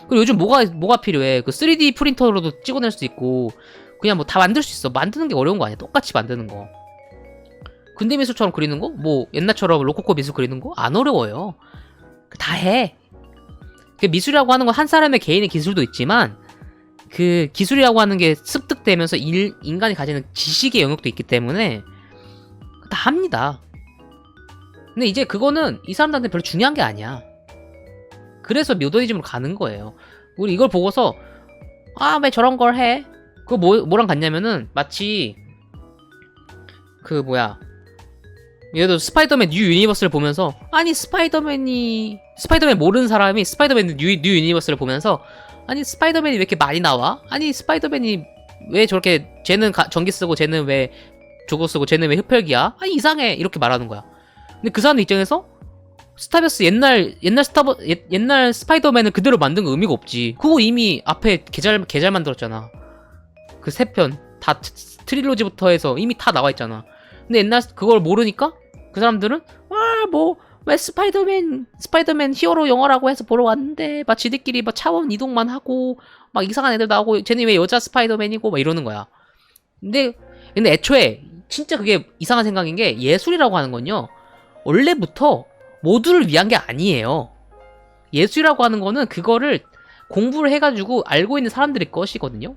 A: 그리고 요즘 뭐가 필요해. 그 3D 프린터로도 찍어낼 수 있고, 그냥 뭐 다 만들 수 있어. 만드는 게 어려운 거 아니야. 똑같이 만드는 거. 근대 미술처럼 그리는 거? 뭐 옛날처럼 로코코 미술 그리는 거? 안 어려워요. 다 해. 그 미술이라고 하는 건 한 사람의 개인의 기술도 있지만 그 기술이라고 하는 게 습득되면서 인간이 가지는 지식의 영역도 있기 때문에 다 합니다. 근데 이제 그거는 이 사람들한테 별로 중요한 게 아니야. 그래서 모더니즘으로 가는 거예요. 우리 이걸 보고서 아, 왜 저런 걸 해? 그거 뭐랑 같냐면은 마치 그 뭐야 예를 들어 스파이더맨 뉴 유니버스를 보면서 아니 스파이더맨 모르는 사람이 스파이더맨 뉴 유니버스를 보면서 아니 스파이더맨이 왜 이렇게 많이 나와? 아니 스파이더맨이 왜 저렇게 쟤는 전기 쓰고 쟤는 왜 저거 쓰고 쟤는 왜 흡혈귀야? 아니 이상해 이렇게 말하는 거야. 근데 그 사람들 입장에서 스타벅스 옛날 스파이더맨을 그대로 만든 거 의미가 없지. 그거 이미 앞에 개잘 만들었잖아. 그 세 편 다 트릴로지부터 해서 이미 다 나와 있잖아. 근데 옛날 그걸 모르니까 그 사람들은 왜 스파이더맨 히어로 영화라고 해서 보러 왔는데 막 지들끼리 막 차원 이동만 하고 막 이상한 애들 나오고 쟤네 왜 여자 스파이더맨이고 막 이러는 거야. 근데 애초에 진짜 그게 이상한 생각인 게 예술이라고 하는 건요 원래부터 모두를 위한 게 아니에요. 예술이라고 하는 거는 그거를 공부를 해가지고 알고 있는 사람들의 것이거든요.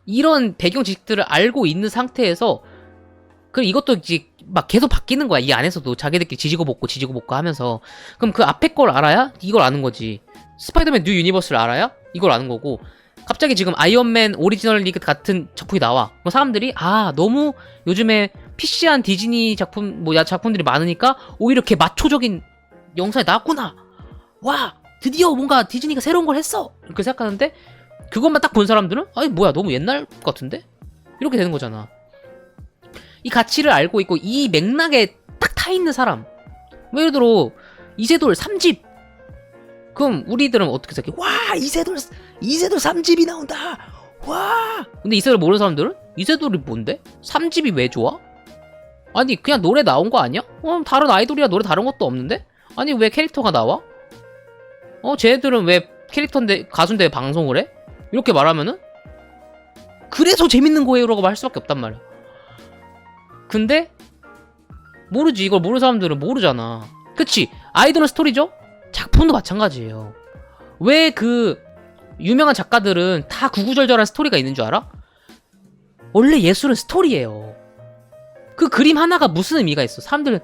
A: 이런 배경 지식들을 알고 있는 상태에서 그럼 이것도 이제 막 계속 바뀌는 거야. 이 안에서도 자기들끼리 지지고 볶고 하면서 그럼 그 앞에 걸 알아야 이걸 아는 거지. 스파이더맨 뉴 유니버스를 알아야 이걸 아는 거고 갑자기 지금 아이언맨 오리지널 리그 같은 작품이 나와. 그럼 사람들이 너무 요즘에 PC한 디즈니 작품들이 많으니까 오히려 이렇게 마초적인 영상이 나왔구나. 와 드디어 뭔가 디즈니가 새로운 걸 했어. 이렇게 생각하는데 그것만 딱 본 사람들은 아니 뭐야 너무 옛날 같은데? 이렇게 되는 거잖아. 이 가치를 알고 있고 이 맥락에 딱 타있는 사람 예를 들어 이세돌 3집 그럼 우리들은 어떻게 생각해? 와 이세돌 3집이 나온다 와 근데 이세돌 모르는 사람들은 이세돌이 뭔데? 3집이 왜 좋아? 아니 그냥 노래 나온 거 아니야? 다른 아이돌이야 노래 다른 것도 없는데? 아니 왜 캐릭터가 나와? 쟤네들은 왜 캐릭터인데 가수인데 왜 방송을 해? 이렇게 말하면은 그래서 재밌는 거예요 라고 말 할 수밖에 없단 말이야. 근데 모르지. 이걸 모르는 사람들은 모르잖아. 그치? 아이돌은 스토리죠? 작품도 마찬가지예요. 왜 그 유명한 작가들은 다 구구절절한 스토리가 있는 줄 알아? 원래 예술은 스토리예요. 그 그림 하나가 무슨 의미가 있어. 사람들은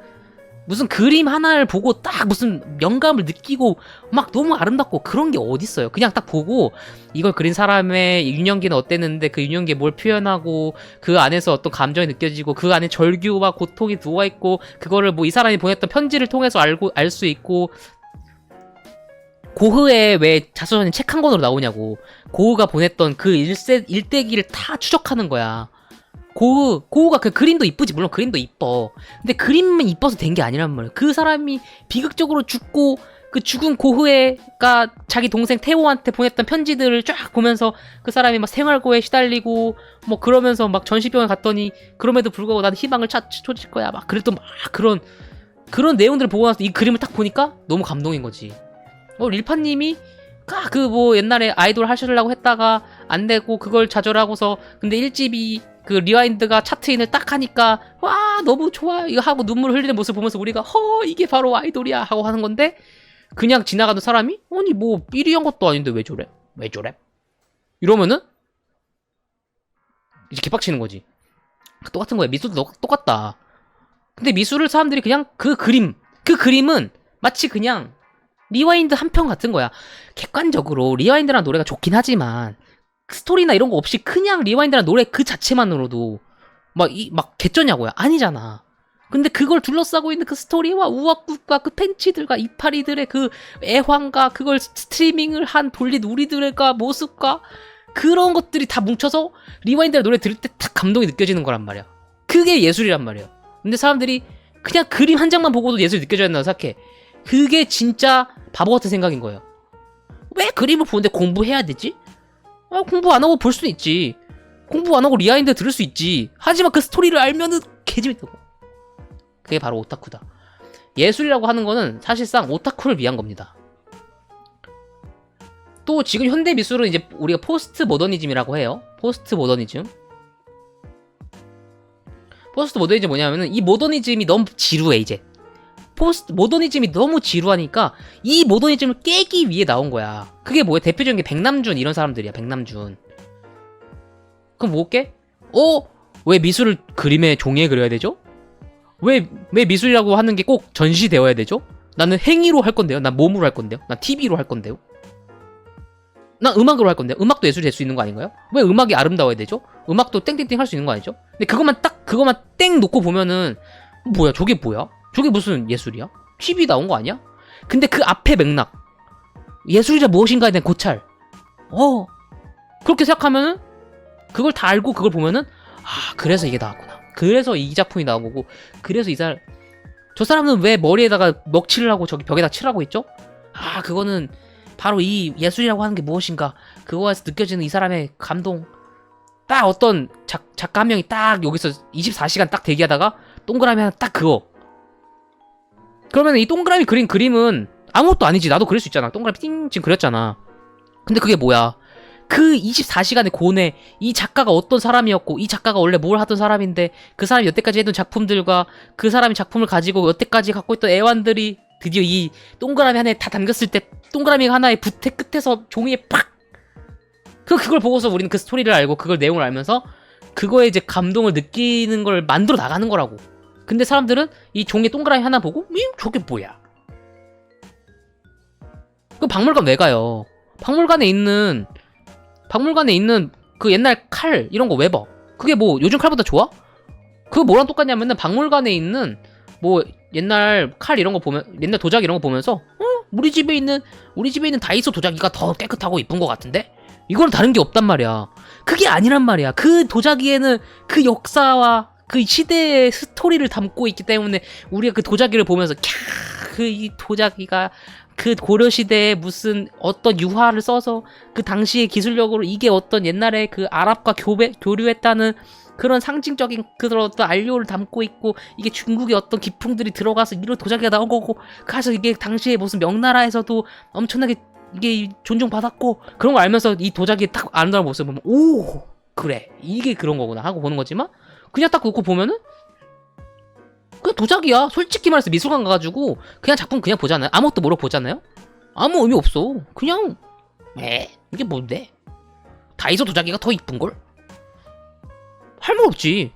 A: 무슨 그림 하나를 보고 딱 무슨 영감을 느끼고 막 너무 아름답고 그런 게 어딨어요. 그냥 딱 보고 이걸 그린 사람의 유년기는 어땠는데 그 유년기에 뭘 표현하고 그 안에서 어떤 감정이 느껴지고 그 안에 절규와 고통이 누워있고 그거를 뭐 이 사람이 보냈던 편지를 통해서 알 수 있고 고흐에 왜 자서전이 책 한 권으로 나오냐고. 고흐가 보냈던 그 일대기를 다 추적하는 거야. 고흐가 그 그림도 이쁘지. 물론 그림도 이뻐. 근데 그림만 이뻐서 된 게 아니란 말이야. 그 사람이 비극적으로 죽고 그 죽은 고흐가 자기 동생 태호한테 보냈던 편지들을 쫙 보면서 그 사람이 막 생활고에 시달리고 뭐 그러면서 막 전시병을 갔더니 그럼에도 불구하고 나는 희망을 찾을 거야. 막 그랬던 막 그런 내용들을 보고 나서 이 그림을 딱 보니까 너무 감동인 거지. 릴파님이 그 뭐 옛날에 아이돌 하시려고 했다가 안 되고 그걸 좌절하고서 근데 1집이 그 리와인드가 차트인을 딱 하니까 와 너무 좋아 이거 하고 눈물 흘리는 모습 보면서 우리가 이게 바로 아이돌이야 하고 하는 건데 그냥 지나가는 사람이 아니 뭐 삐리한 것도 아닌데 왜 저래? 왜 저래? 이러면은 이제 개빡치는 거지. 똑같은 거야. 미술도 똑같다. 근데 미술을 사람들이 그냥 그 그림은 마치 그냥 리와인드 한 편 같은 거야. 객관적으로 리와인드라는 노래가 좋긴 하지만 스토리나 이런 거 없이 그냥 리와인드라는 노래 그 자체만으로도 막 개쩌냐고요. 아니잖아. 근데 그걸 둘러싸고 있는 그 스토리와 우악국과 그 팬치들과 이파리들의 그 애환과 그걸 스트리밍을 한 돌린 우리들과 모습과 그런 것들이 다 뭉쳐서 리와인드라는 노래 들을 때 딱 감동이 느껴지는 거란 말이야. 그게 예술이란 말이야. 근데 사람들이 그냥 그림 한 장만 보고도 예술이 느껴져야 된다고 생각해. 그게 진짜 바보 같은 생각인 거예요. 왜 그림을 보는데 공부해야 되지? 공부 안 하고 볼 수 있지. 공부 안 하고 리와인드 들을 수 있지. 하지만 그 스토리를 알면은 개재밌다고. 그게 바로 오타쿠다. 예술이라고 하는 거는 사실상 오타쿠를 위한 겁니다. 또 지금 현대 미술은 이제 우리가 포스트 모더니즘이라고 해요. 포스트 모더니즘 뭐냐면은 이 모더니즘이 너무 지루해 이제. 포스트 모더니즘이 너무 지루하니까 이 모더니즘을 깨기 위해 나온 거야. 그게 뭐야? 대표적인 게 백남준 이런 사람들이야. 백남준. 그럼 뭐게? 왜 미술을 그림에 종이에 그려야 되죠? 왜 미술이라고 하는 게 꼭 전시되어야 되죠? 나는 행위로 할 건데요. 난 몸으로 할 건데요. 난 TV로 할 건데요. 난 음악으로 할 건데요. 음악도 예술이 될 수 있는 거 아닌가요? 왜 음악이 아름다워야 되죠? 음악도 땡땡땡 할 수 있는 거 아니죠? 근데 그것만 땡 놓고 보면은 뭐야? 저게 뭐야? 저게 무슨 예술이야? TV 나온 거 아니야? 근데 그 앞에 맥락 예술이라 무엇인가에 대한 고찰 그렇게 생각하면은 그걸 다 알고 그걸 보면은 그래서 이게 나왔구나. 그래서 이 작품이 나온 거고 그래서 저 사람은 왜 머리에다가 먹칠을 하고 저기 벽에다 칠하고 있죠? 그거는 바로 이 예술이라고 하는 게 무엇인가 그거에서 느껴지는 이 사람의 감동. 딱 어떤 작가 한 명이 딱 여기서 24시간 딱 대기하다가 동그라미 하나 딱 그거. 그러면 이 동그라미 그린 그림은 아무것도 아니지. 나도 그릴 수 있잖아. 동그라미 띵 지금 그렸잖아. 근데 그게 뭐야? 그 24시간의 고뇌, 이 작가가 어떤 사람이었고 이 작가가 원래 뭘 하던 사람인데 그 사람이 여태까지 했던 작품들과 그 사람이 작품을 가지고 여태까지 갖고 있던 애환들이 드디어 이 동그라미 하나에 다 담겼을 때 동그라미 하나의 붓의 끝에서 종이에 팍! 그걸 보고서 우리는 그 스토리를 알고 그걸 내용을 알면서 그거에 이제 감동을 느끼는 걸 만들어 나가는 거라고. 근데 사람들은 이 종이에 동그라미 하나 보고 저게 뭐야? 그 박물관 왜 가요? 박물관에 있는 그 옛날 칼 이런 거 왜 봐? 그게 뭐 요즘 칼보다 좋아? 그거 뭐랑 똑같냐면은 박물관에 있는 뭐 옛날 칼 이런 거 보면 옛날 도자기 이런 거 보면서 우리 집에 있는 다이소 도자기가 더 깨끗하고 이쁜 것 같은데? 이거는 다른 게 없단 말이야. 그게 아니란 말이야. 그 도자기에는 그 역사와 그 시대의 스토리를 담고 있기 때문에 우리가 그 도자기를 보면서 이 도자기가 그 고려시대에 무슨 어떤 유화를 써서 그 당시의 기술력으로 이게 어떤 옛날에 그 아랍과 교류했다는 그런 상징적인 그런 어떤 안료를 담고 있고 이게 중국의 어떤 기풍들이 들어가서 이런 도자기가 나온 거고 그래서 이게 당시에 무슨 명나라에서도 엄청나게 이게 존중받았고 그런 걸 알면서 이 도자기 딱 아름다운 모습을 보면 그래 이게 그런 거구나 하고 보는 거지만 그냥 딱 놓고 보면은 그냥 도자기야. 솔직히 말해서 미술관 가가지고 그냥 작품 그냥 보잖아요. 아무것도 모르고 보잖아요. 아무 의미 없어. 그냥 이게 뭔데? 다이소 도자기가 더 이쁜걸? 할 말 없지.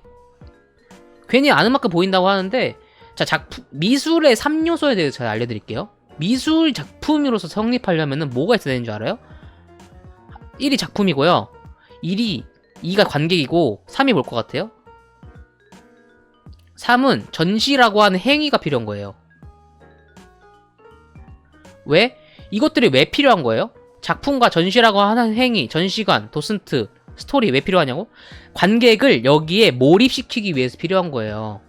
A: 괜히 아는 만큼 보인다고 하는데 자 미술의 3요소에 대해서 제가 알려드릴게요. 미술 작품으로서 성립하려면 뭐가 있어야 되는 줄 알아요? 1이 작품이고요. 2가 관객이고 3이 뭘 것 같아요? 3은 전시라고 하는 행위가 필요한 거예요. 왜? 이것들이 왜 필요한 거예요? 작품과 전시라고 하는 행위, 전시관, 도슨트, 스토리 왜 필요하냐고? 관객을 여기에 몰입시키기 위해서 필요한 거예요.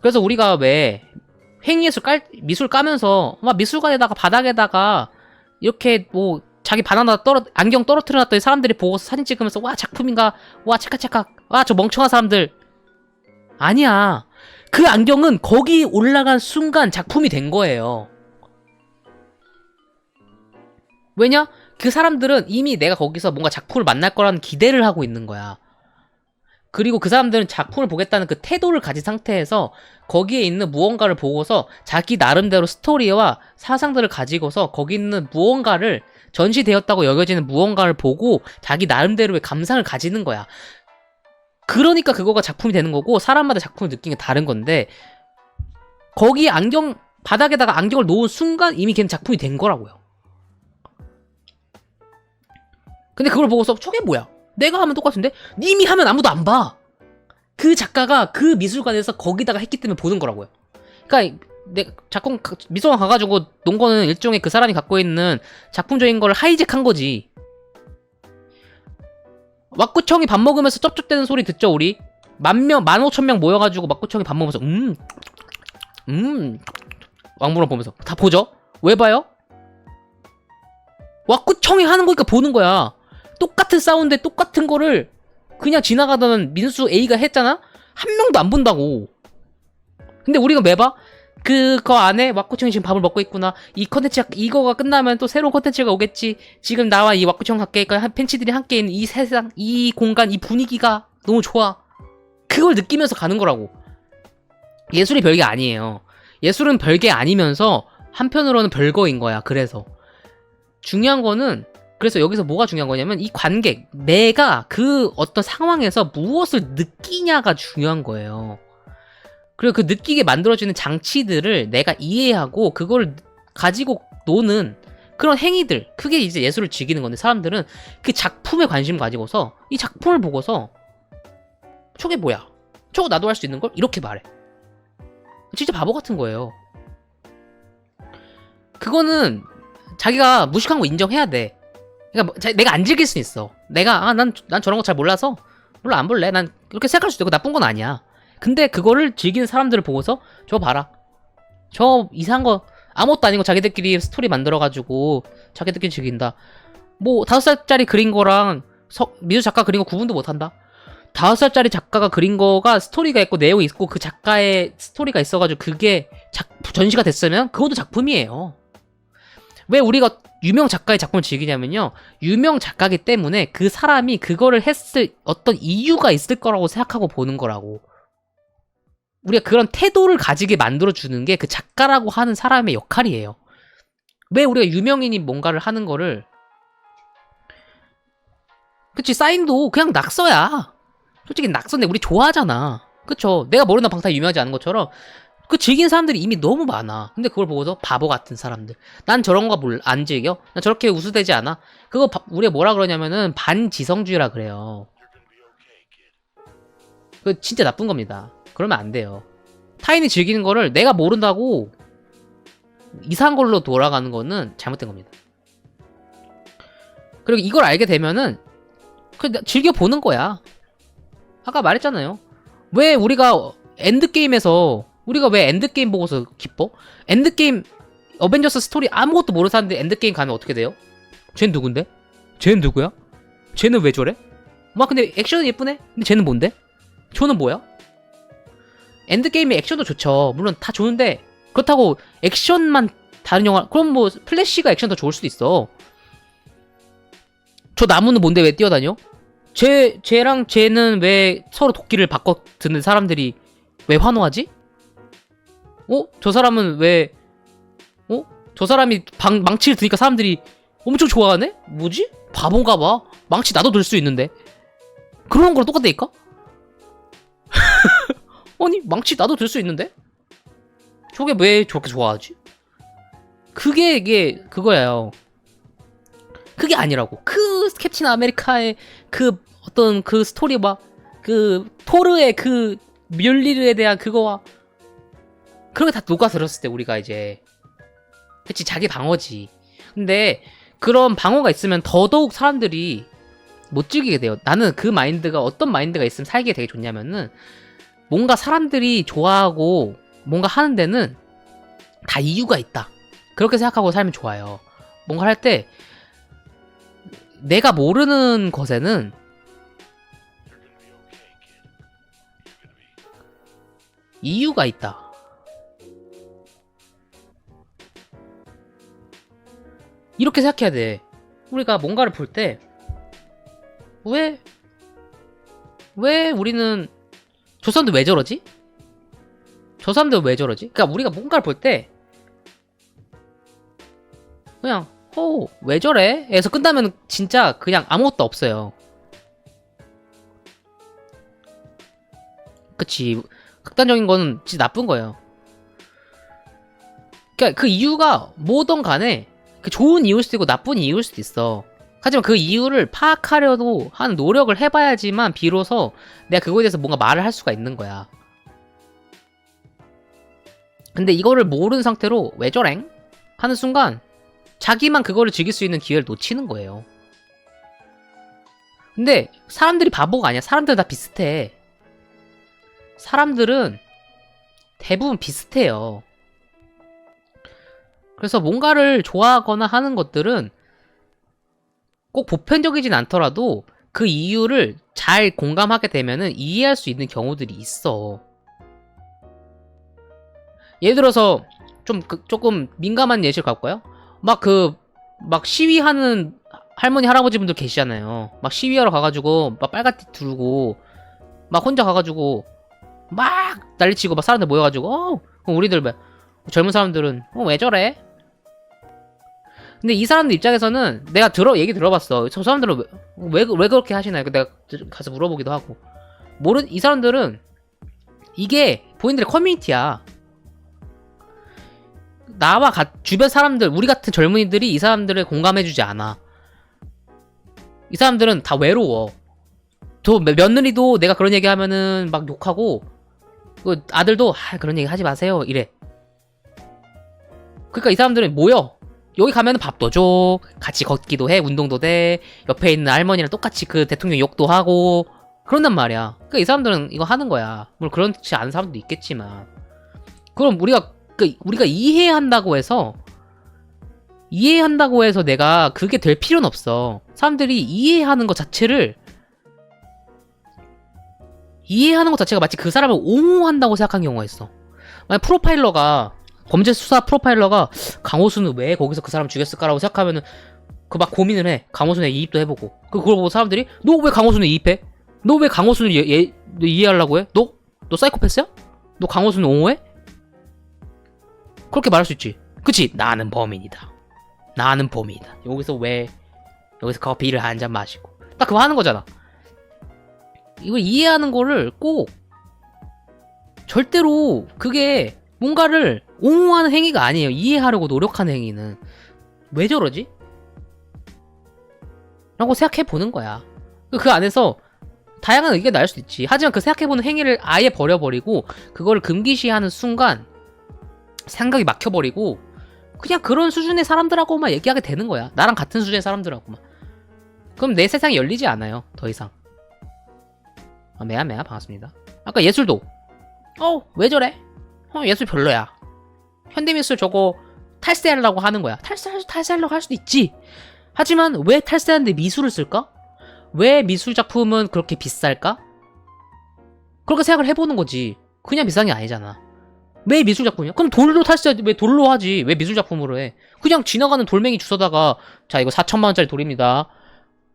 A: 그래서 우리가 왜 행위예술 미술 까면서 막 미술관에다가 바닥에다가 이렇게 뭐 자기 바나나 안경 떨어뜨려 놨더니 사람들이 보고서 사진 찍으면서 와 작품인가? 와 찰칵찰칵 와 저 멍청한 사람들 아니야. 그 안경은 거기 올라간 순간 작품이 된 거예요. 왜냐? 그 사람들은 이미 내가 거기서 뭔가 작품을 만날 거라는 기대를 하고 있는 거야. 그리고 그 사람들은 작품을 보겠다는 그 태도를 가진 상태에서 거기에 있는 무언가를 보고서 자기 나름대로 스토리와 사상들을 가지고서 거기 있는 무언가를 전시되었다고 여겨지는 무언가를 보고 자기 나름대로의 감상을 가지는 거야. 그러니까 그거가 작품이 되는 거고 사람마다 작품을 느끼는 게 다른 건데 거기 안경 바닥에다가 안경을 놓은 순간 이미 걔는 작품이 된 거라고요. 근데 그걸 보고서 저게 뭐야? 내가 하면 똑같은데? 님이 하면 아무도 안 봐. 그 작가가 그 미술관에서 거기다가 했기 때문에 보는 거라고요. 그러니까 내 작품 미술관 가가지고 논 거는 일종의 그 사람이 갖고 있는 작품적인 걸 하이잭한 거지. 왁구청이 밥 먹으면서 쩝쩝대는 소리 듣죠 우리? 10,000명, 15,000명 모여가지고 왁구청이 밥 먹으면서 왕문을 보면서 다 보죠? 왜 봐요? 왁구청이 하는 거니까 보는 거야. 똑같은 사운드에 똑같은 거를 그냥 지나가던 민수 A가 했잖아? 한 명도 안 본다고. 근데 우리가 왜 봐? 그거 안에 왁구청이 지금 밥을 먹고 있구나. 이 컨텐츠가 이거가 끝나면 또 새로운 컨텐츠가 오겠지. 지금 나와 이 왁구청 함께 팬치들이 함께 있는 이 세상, 이 공간, 이 분위기가 너무 좋아. 그걸 느끼면서 가는 거라고. 예술이 별게 아니에요. 예술은 별게 아니면서 한편으로는 별거인 거야. 그래서 중요한 거는 그래서 여기서 뭐가 중요한 거냐면 이 관객, 내가 그 어떤 상황에서 무엇을 느끼냐가 중요한 거예요. 그리고 그 느끼게 만들어주는 장치들을 내가 이해하고 그걸 가지고 노는 그런 행위들, 그게 이제 예술을 즐기는 건데 사람들은 그 작품에 관심 가지고서 이 작품을 보고서 저게 뭐야? 저거 나도 할 수 있는 걸? 이렇게 말해. 진짜 바보 같은 거예요. 그거는 자기가 무식한 거 인정해야 돼. 그러니까 내가 안 즐길 수 있어. 내가 난 저런 거 잘 몰라서 몰라 안 볼래. 난 그렇게 생각할 수도 있고 나쁜 건 아니야. 근데 그거를 즐기는 사람들을 보고서 저거 봐라. 저 이상한 거 아무것도 아닌 거 자기들끼리 스토리 만들어가지고 자기들끼리 즐긴다. 뭐 5살짜리 그린 거랑 미술 작가 그린 거 구분도 못한다. 5살짜리 작가가 그린 거가 스토리가 있고 내용이 있고 그 작가의 스토리가 있어가지고 그게 전시가 됐으면 그것도 작품이에요. 왜 우리가 유명 작가의 작품을 즐기냐면요. 유명 작가기 때문에 그 사람이 그거를 했을 어떤 이유가 있을 거라고 생각하고 보는 거라고. 우리가 그런 태도를 가지게 만들어주는 게 그 작가라고 하는 사람의 역할이에요. 왜 우리가 유명인이 뭔가를 하는 거를 그치 사인도 그냥 낙서야. 솔직히 낙서인데 우리 좋아하잖아. 그쵸? 내가 모르는 방탄 유명하지 않은 것처럼 그 즐긴 사람들이 이미 너무 많아. 근데 그걸 보고서 바보 같은 사람들. 난 저런 거 안 즐겨? 난 저렇게 우수되지 않아? 그거 우리가 뭐라 그러냐면은 반지성주의라 그래요. 그 진짜 나쁜 겁니다. 그러면 안 돼요. 타인이 즐기는 거를 내가 모른다고 이상한 걸로 돌아가는 거는 잘못된 겁니다. 그리고 이걸 알게 되면은 즐겨보는 거야. 아까 말했잖아요. 왜 우리가 엔드게임에서 우리가 왜 엔드게임 보고서 기뻐? 엔드게임 어벤져스 스토리 아무것도 모르는 사람들 엔드게임 가면 어떻게 돼요? 쟤는 누군데? 쟤는 누구야? 쟤는 왜 저래? 막 근데 액션은 예쁘네? 근데 쟤는 뭔데? 저는 뭐야? 엔드게임의 액션도 좋죠. 물론 다 좋은데 그렇다고 액션만 다른 영화 그럼 뭐 플래시가 액션 더 좋을 수도 있어. 저 나무는 뭔데 왜 뛰어다녀? 쟤랑 쟤는 왜 서로 도끼를 바꿔 드는 사람들이 왜 환호하지? 저 사람은 왜 저 사람이 망치를 드니까 사람들이 엄청 좋아하네? 뭐지? 바본가 봐. 망치 나도 들 수 있는데. 그런 거랑 똑같다니까? 아니 망치 나도 들 수 있는데? 저게 왜 저렇게 좋아하지? 그게 이게 그거예요. 그게 아니라고. 그 캡틴 아메리카의 그 어떤 그 스토리와 그 토르의 그 뮬리르에 대한 그거와 그런 게 다 녹아들었을 때 우리가 이제 그치 자기 방어지. 근데 그런 방어가 있으면 더더욱 사람들이 못 즐기게 돼요. 나는 그 마인드가 어떤 마인드가 있으면 살기에 되게 좋냐면은 뭔가 사람들이 좋아하고 뭔가 하는 데는 다 이유가 있다. 그렇게 생각하고 살면 좋아요. 뭔가 할 때 내가 모르는 것에는 이유가 있다. 이렇게 생각해야 돼. 우리가 뭔가를 볼 때 왜 우리는 저 사람들 왜 저러지? 저 사람들 왜 저러지? 그러니까 우리가 뭔가를 볼 때 그냥 왜 저래? 에서 끝나면 진짜 그냥 아무것도 없어요. 그치. 극단적인 거는 진짜 나쁜 거예요. 그러니까 그 이유가 뭐든 간에 그 좋은 이유일 수도 있고 나쁜 이유일 수도 있어. 하지만 그 이유를 파악하려도 하는 노력을 해봐야지만 비로소 내가 그거에 대해서 뭔가 말을 할 수가 있는 거야. 근데 이거를 모르는 상태로 왜 저랭? 하는 순간 자기만 그거를 즐길 수 있는 기회를 놓치는 거예요. 근데 사람들이 바보가 아니야. 사람들 다 비슷해. 사람들은 대부분 비슷해요. 그래서 뭔가를 좋아하거나 하는 것들은 꼭 보편적이진 않더라도 그 이유를 잘 공감하게 되면은 이해할 수 있는 경우들이 있어. 예를 들어서 조금 민감한 예시를 갖고요. 막 시위하는 할머니 할아버지 분들 계시잖아요. 막 시위하러 가가지고 막 빨간띠 두르고 막 혼자 가가지고 막 난리치고 막 사람들 모여가지고 우리들 젊은 사람들은 왜 저래? 근데 이 사람들 입장에서는 내가 얘기 들어봤어. 저 사람들은 왜 그렇게 하시나요? 내가 가서 물어보기도 하고. 이 사람들은 이게 본인들의 커뮤니티야. 나와 주변 사람들, 우리 같은 젊은이들이 이 사람들을 공감해주지 않아. 이 사람들은 다 외로워. 저 며느리도 내가 그런 얘기 하면은 막 욕하고, 그 아들도 그런 얘기 하지 마세요 이래. 그러니까 이 사람들은 모여. 여기 가면은 밥도 줘, 같이 걷기도 해, 운동도 돼, 옆에 있는 할머니랑 똑같이 그 대통령 욕도 하고 그런단 말이야. 그러니까 이 사람들은 이거 하는 거야. 물론 그렇지 않은 사람도 있겠지만, 그럼 우리가 이해한다고 해서 내가 그게 될 필요는 없어. 사람들이 이해하는 것 자체가 마치 그 사람을 옹호한다고 생각한 경우가 있어. 만약 범죄 수사 프로파일러가 강호수는 왜 거기서 그 사람 죽였을까라고 생각하면은 그 막 고민을 해. 강호순에 이입도 해보고. 그걸 보고 사람들이 너 왜 강호순에 이입해? 너 왜 강호순을 이해하려고 해? 너 사이코패스야? 너 강호순을 옹호해? 그렇게 말할 수 있지. 그치? 나는 범인이다. 여기서 커피를 한 잔 마시고 딱 그거 하는 거잖아. 이걸 이해하는 거를 꼭 절대로 그게 뭔가를 옹호하는 행위가 아니에요. 이해하려고 노력하는 행위는. 왜 저러지? 라고 생각해보는 거야. 그 안에서 다양한 의견이 나올 수도 있지. 하지만 그 생각해보는 행위를 아예 버려버리고 그거를 금기시하는 순간 생각이 막혀버리고 그냥 그런 수준의 사람들하고만 얘기하게 되는 거야. 나랑 같은 수준의 사람들하고만. 그럼 내 세상이 열리지 않아요. 더 이상. 메야 반갑습니다. 아까 예술도 왜 저래? 예술 별로야. 현대미술 저거 탈세하려고 하는 거야. 탈세하려고 할 수도 있지. 하지만 왜 탈세하는데 미술을 쓸까? 왜 미술 작품은 그렇게 비쌀까? 그렇게 생각을 해보는 거지. 그냥 비싼 게 아니잖아. 왜 미술 작품이야? 그럼 돌로 왜 돌로 하지? 왜 미술 작품으로 해? 그냥 지나가는 돌멩이 주워다가 자 이거 4천만원짜리 돌입니다.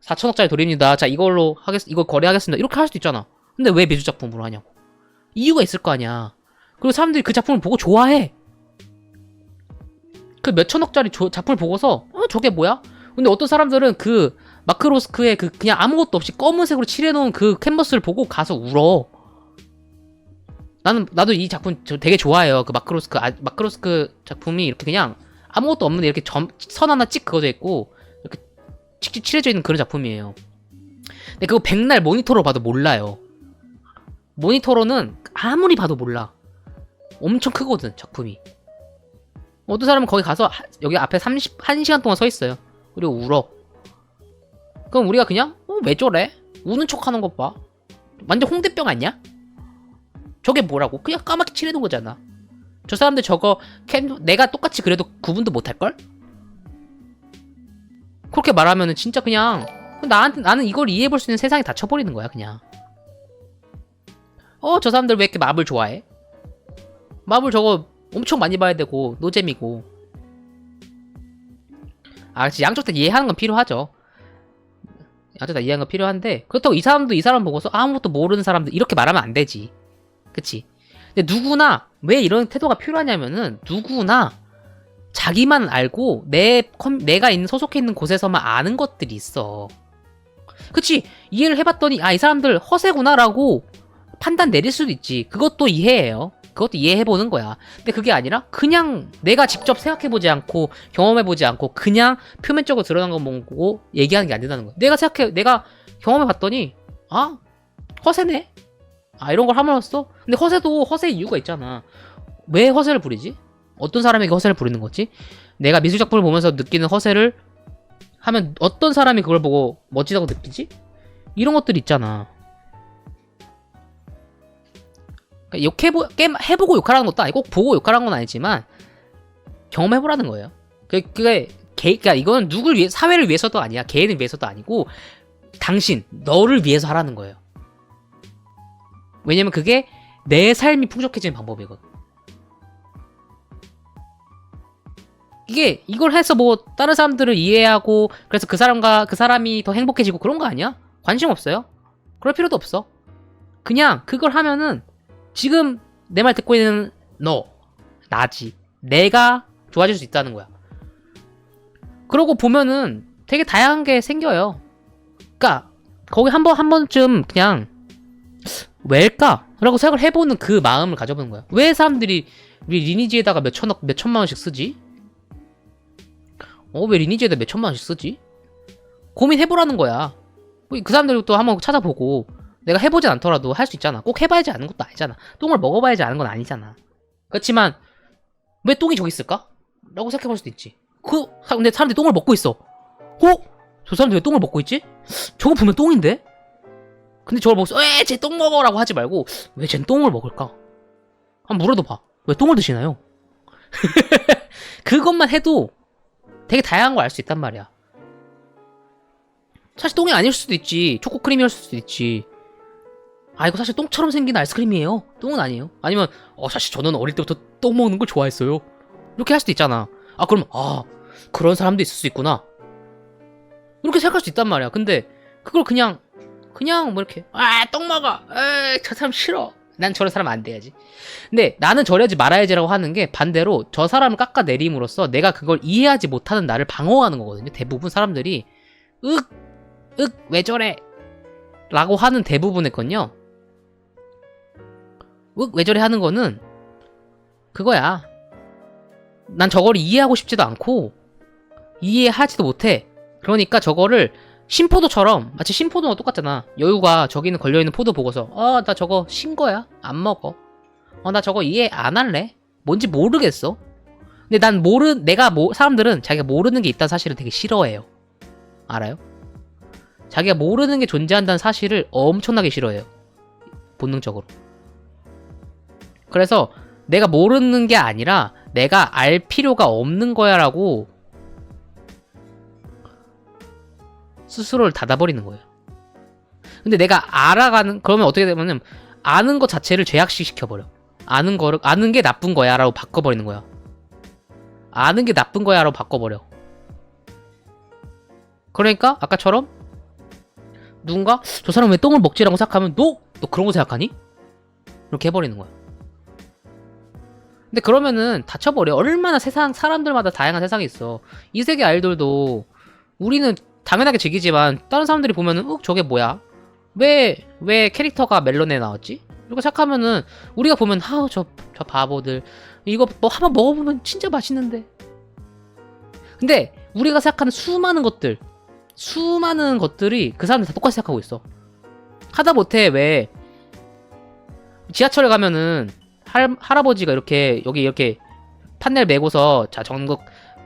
A: 4천억짜리 돌입니다. 자 이거 거래하겠습니다. 이렇게 할 수도 있잖아. 근데 왜 미술 작품으로 하냐고. 이유가 있을 거 아니야. 그리고 사람들이 그 작품을 보고 좋아해. 그 몇천억짜리 작품을 보고서 저게 뭐야? 근데 어떤 사람들은 그 마크로스크의 그냥 아무것도 없이 검은색으로 칠해놓은 그 캔버스를 보고 가서 울어. 나도 이 작품 되게 좋아해요. 그 마크로스크 작품이 이렇게 그냥 아무것도 없는데 이렇게 선 하나 찍 그어져 있고 이렇게 칙칙 칠해져 있는 그런 작품이에요. 근데 그거 백날 모니터로 봐도 몰라요. 모니터로는 아무리 봐도 몰라. 엄청 크거든 작품이. 어떤 사람은 거기 가서 여기 앞에 1시간 동안 서 있어요. 그리고 울어. 그럼 우리가 그냥 왜 저래? 우는 척하는 것 봐. 완전 홍대병 아니야? 저게 뭐라고? 그냥 까맣게 칠해놓은 거잖아. 저 사람들 저거 내가 똑같이 그래도 구분도 못할걸? 그렇게 말하면은 진짜 그냥 나는 이걸 이해해볼 수 있는 세상이 닫혀버리는 거야 그냥. 저 사람들 왜 이렇게 마블 좋아해? 마블 저거 엄청 많이 봐야 되고 노잼이고. 양쪽 다 이해하는 건 필요하죠. 양쪽 다 이해하는 건 필요한데, 그렇다고 이 사람도 이 사람 보고서 아무것도 모르는 사람들 이렇게 말하면 안 되지. 그치? 근데 누구나 왜 이런 태도가 필요하냐면은 누구나 자기만 알고 내가 소속해 있는 곳에서만 아는 것들이 있어. 그치? 이해를 해봤더니 이 사람들 허세구나라고 판단 내릴 수도 있지. 그것도 이해해요. 그것도 이해해보는 거야. 근데 그게 아니라 그냥 내가 직접 생각해보지 않고 경험해보지 않고 그냥 표면적으로 드러난 거 보고 얘기하는 게 안 된다는 거야. 내가 경험해봤더니 허세네? 이런 걸 함으로써. 근데 허세도 허세의 이유가 있잖아. 왜 허세를 부리지? 어떤 사람에게 허세를 부리는 거지? 내가 미술작품을 보면서 느끼는 허세를 하면 어떤 사람이 그걸 보고 멋지다고 느끼지? 이런 것들이 있잖아. 그러니까 해보고 욕하라는 것도 아니고 꼭 보고 욕하라는 건 아니지만 경험해보라는 거예요. 그러니까 이건 사회를 위해서도 아니야. 개인을 위해서도 아니고 너를 위해서 하라는 거예요. 왜냐면 그게 내 삶이 풍족해지는 방법이거든. 이걸 해서 뭐 다른 사람들을 이해하고 그래서 그 사람이 더 행복해지고 그런 거 아니야? 관심 없어요. 그럴 필요도 없어. 그냥 그걸 하면은 지금 내 말 듣고 있는 나지. 내가 좋아질 수 있다는 거야. 그러고 보면은 되게 다양한 게 생겨요. 그러니까 거기 한 번쯤 그냥 왜일까? 라고 생각을 해보는 그 마음을 가져보는 거야. 왜 사람들이 우리 리니지에다가 몇 천만 원씩 쓰지? 왜 리니지에다 몇 천만 원씩 쓰지? 고민해보라는 거야. 그 사람들이 또 한번 찾아보고 내가 해보진 않더라도 할 수 있잖아. 꼭 해봐야지 아는 것도 아니잖아. 똥을 먹어봐야지 아는 건 아니잖아. 그렇지만 왜 똥이 저기 있을까? 라고 생각해볼 수도 있지. 근데 사람들이 똥을 먹고 있어. 저 사람들 왜 똥을 먹고 있지? 저거 보면 똥인데? 근데 저걸 보고서 쟤 똥 먹어 라고 하지 말고 왜 쟤는 똥을 먹을까? 한번 물어도 봐. 왜 똥을 드시나요? 그것만 해도 되게 다양한 걸 알 수 있단 말이야. 사실 똥이 아닐 수도 있지. 초코크림이었을 수도 있지. 이거 사실 똥처럼 생긴 아이스크림이에요. 똥은 아니에요. 아니면 사실 저는 어릴 때부터 똥 먹는 걸 좋아했어요. 이렇게 할 수도 있잖아. 그럼 그런 사람도 있을 수 있구나. 이렇게 생각할 수 있단 말이야. 근데 그걸 그냥 뭐 이렇게 똥 먹어. 저 사람 싫어. 난 저런 사람 안 돼야지. 근데 나는 저래야지 말아야지라고 하는 게 반대로 저 사람을 깎아내림으로써 내가 그걸 이해하지 못하는 나를 방어하는 거거든요. 대부분 사람들이 왜 저래? 라고 하는 대부분의 건요. 왜 저래 하는 거는 그거야. 난 저거를 이해하고 싶지도 않고 이해하지도 못해. 그러니까 저거를 신포도처럼, 마치 신포도가 똑같잖아. 여유가 저기는 걸려있는 포도 보고서 나 저거 신 거야. 안 먹어. 나 저거 이해 안 할래. 뭔지 모르겠어. 근데 사람들은 자기가 모르는 게 있다는 사실을 되게 싫어해요. 알아요? 자기가 모르는 게 존재한다는 사실을 엄청나게 싫어해요. 본능적으로. 그래서 내가 모르는 게 아니라 내가 알 필요가 없는 거야 라고 스스로를 닫아버리는 거예요. 근데 내가 그러면 어떻게 되냐면 아는 것 자체를 죄악식 시켜버려. 아는 게 나쁜 거야 라고 바꿔버리는 거야. 아는 게 나쁜 거야 라고 바꿔버려. 그러니까 아까처럼 누군가 저 사람 왜 똥을 먹지라고 생각하면 너 그런 거 생각하니? 이렇게 해버리는 거야. 근데 그러면은 닫혀버려. 얼마나 사람들마다 다양한 세상이 있어. 이 세계 아이돌도 우리는 당연하게 즐기지만 다른 사람들이 보면은 저게 뭐야? 왜 캐릭터가 멜론에 나왔지? 이렇게 생각하면은 우리가 보면 저 바보들 이거 뭐 한번 먹어보면 진짜 맛있는데. 근데 우리가 생각하는 수많은 것들이 그 사람들 다 똑같이 생각하고 있어. 하다못해 왜 지하철에 가면은 할아버지가 여기 이렇게 판넬 메고서 자 전국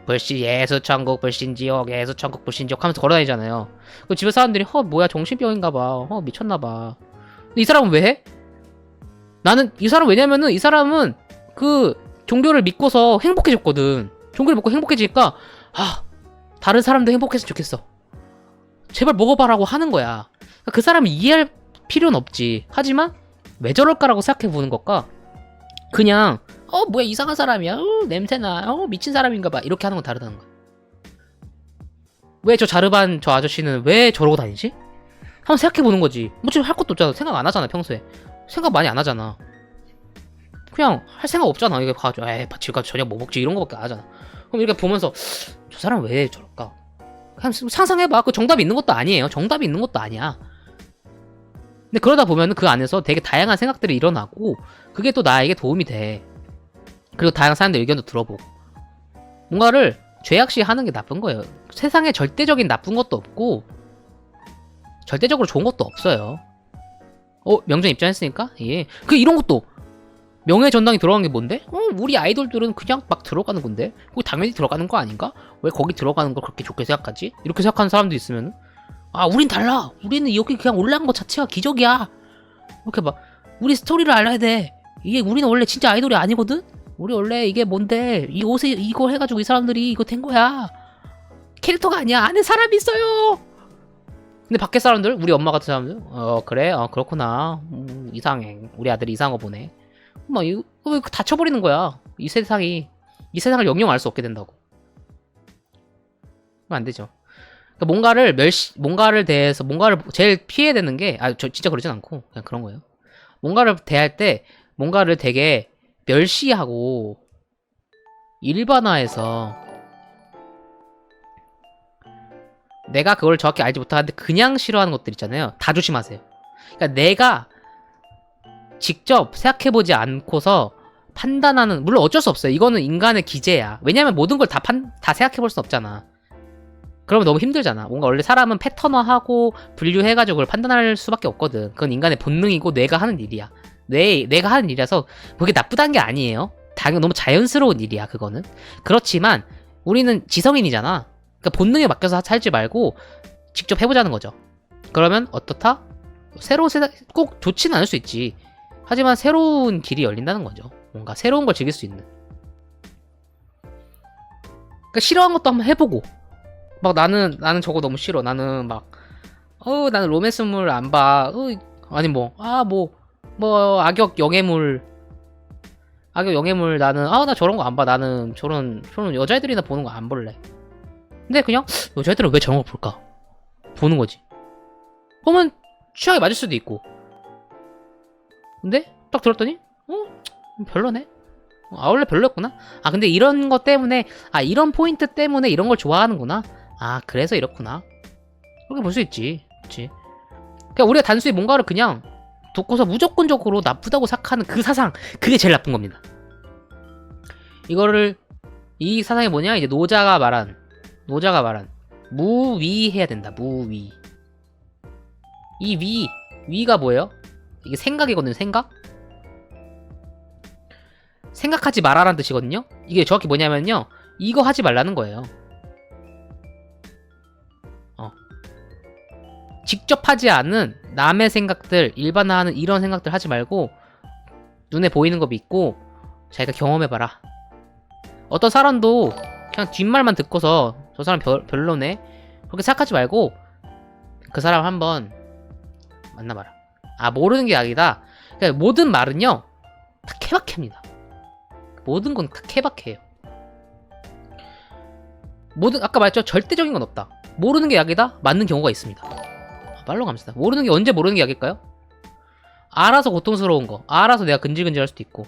A: 예수천국 불신지옥 예수천국 불신지옥 하면서 걸어다니잖아요. 그 집에 사람들이 뭐야 정신병인가봐. 미쳤나봐. 근데 이 사람은 왜 해? 이 사람 왜냐면은 이 사람은 그 종교를 믿고서 행복해졌거든. 종교를 믿고 행복해지니까 다른 사람도 행복했으면 좋겠어. 제발 먹어봐라고 하는 거야. 그 사람이 이해할 필요는 없지. 하지만 왜 저럴까라고 생각해보는 것과 그냥 뭐야 이상한 사람이야. 냄새나. 미친 사람인가봐. 이렇게 하는 건 다르다는 거야. 왜 저 자르반 저 아저씨는 왜 저러고 다니지? 한번 생각해보는 거지. 뭐 지금 할 것도 없잖아. 생각 안 하잖아, 평소에. 생각 많이 안 하잖아. 그냥 할 생각 없잖아. 이게 가지고 에이 지금 가서 저녁 뭐 먹지 이런 거밖에 안 하잖아. 그럼 이렇게 보면서 저 사람 왜 저럴까? 그냥 상상해봐. 그 정답이 있는 것도 아니에요. 정답이 있는 것도 아니야. 근데 그러다 보면은 그 안에서 되게 다양한 생각들이 일어나고 그게 또 나에게 도움이 돼. 그리고 다양한 사람들 의견도 들어보고 뭔가를 죄악시 하는 게 나쁜 거예요. 세상에 절대적인 나쁜 것도 없고 절대적으로 좋은 것도 없어요. 명전 입장했으니까? 예. 그 이런 것도 명예전당이 들어간 게 뭔데? 우리 아이돌들은 그냥 막 들어가는 건데? 그거 당연히 들어가는 거 아닌가? 왜 거기 들어가는 걸 그렇게 좋게 생각하지? 이렇게 생각하는 사람도 있으면 우린 달라! 우리는 여기 그냥 올라간 것 자체가 기적이야! 이렇게 막 우리 스토리를 알아야 돼! 이게 우리는 원래 진짜 아이돌이 아니거든? 우리 원래 이게 뭔데? 이 옷에 이거 해가지고 이 사람들이 이거 된 거야! 캐릭터가 아니야! 안에 사람이 있어요! 근데 밖에 사람들? 우리 엄마 같은 사람들? 그래? 그렇구나. 이상해. 우리 아들이 이상한 거 보네. 막 이거 닫혀버리는 거야. 이 세상을 영영 알 수 없게 된다고. 그럼 안 되죠. 그러니까 뭔가를 대해서 뭔가를 제일 피해야 되는 게 저 진짜 그러진 않고 그냥 그런 거예요. 뭔가를 대할 때 뭔가를 되게 멸시하고 일반화해서 내가 그걸 정확히 알지 못하는데 그냥 싫어하는 것들 있잖아요. 다 조심하세요. 그러니까 내가 직접 생각해보지 않고서 판단하는, 물론 어쩔 수 없어요. 이거는 인간의 기재야. 왜냐면 모든 걸 다 생각해볼 수 없잖아. 그러면 너무 힘들잖아. 뭔가 원래 사람은 패턴화하고 분류해가지고 그걸 판단할 수밖에 없거든. 그건 인간의 본능이고 뇌가 하는 일이야. 뇌가 하는 일이라서 그게 나쁘다는 게 아니에요. 당연히 너무 자연스러운 일이야, 그거는. 그렇지만 우리는 지성인이잖아. 그러니까 본능에 맡겨서 살지 말고 직접 해보자는 거죠. 그러면 어떻다? 새로운 세상, 꼭 좋지는 않을 수 있지. 하지만 새로운 길이 열린다는 거죠. 뭔가 새로운 걸 즐길 수 있는. 그러니까 싫어한 것도 한번 해보고. 막 나는 저거 너무 싫어. 나는 막 나는 로맨스물 안 봐. 아니 악역 영예물 나는 나 저런 거 안 봐. 나는 저런 여자애들이나 보는 거 안 볼래. 근데 그냥 여자애들은 왜 저런 거 볼까? 보는 거지. 그러면 취향이 맞을 수도 있고. 근데 딱 들었더니 별로네. 원래 별로였구나. 근데 이런 것 때문에 이런 포인트 때문에 이런 걸 좋아하는구나. 그래서 이렇구나. 그렇게 볼 수 있지. 그치. 그러니까 우리가 단순히 뭔가를 그냥 듣고서 무조건적으로 나쁘다고 생각하는 그 사상, 그게 제일 나쁜 겁니다. 이 사상이 뭐냐? 이제 노자가 말한 무위해야 된다. 무위. 이 위가 뭐예요? 이게 생각이거든요. 생각하지 말아라는 뜻이거든요. 이게 정확히 뭐냐면요, 이거 하지 말라는 거예요. 직접 하지 않은 남의 생각들, 일반화하는 이런 생각들 하지 말고 눈에 보이는 거 믿고 자기가 경험해봐라. 어떤 사람도 그냥 뒷말만 듣고서 저 사람 별로네 그렇게 생각하지 말고 그 사람 한번 만나봐라. 모르는 게 약이다. 그러니까 모든 말은요 다 케바케입니다. 모든 건 다 케바케예요. 아까 말했죠, 절대적인 건 없다. 모르는 게 약이다. 맞는 경우가 있습니다. 말로 갑시다. 모르는 게 언제 모르는 게 약일까요? 알아서 고통스러운 거, 알아서 내가 근질근질할 수도 있고,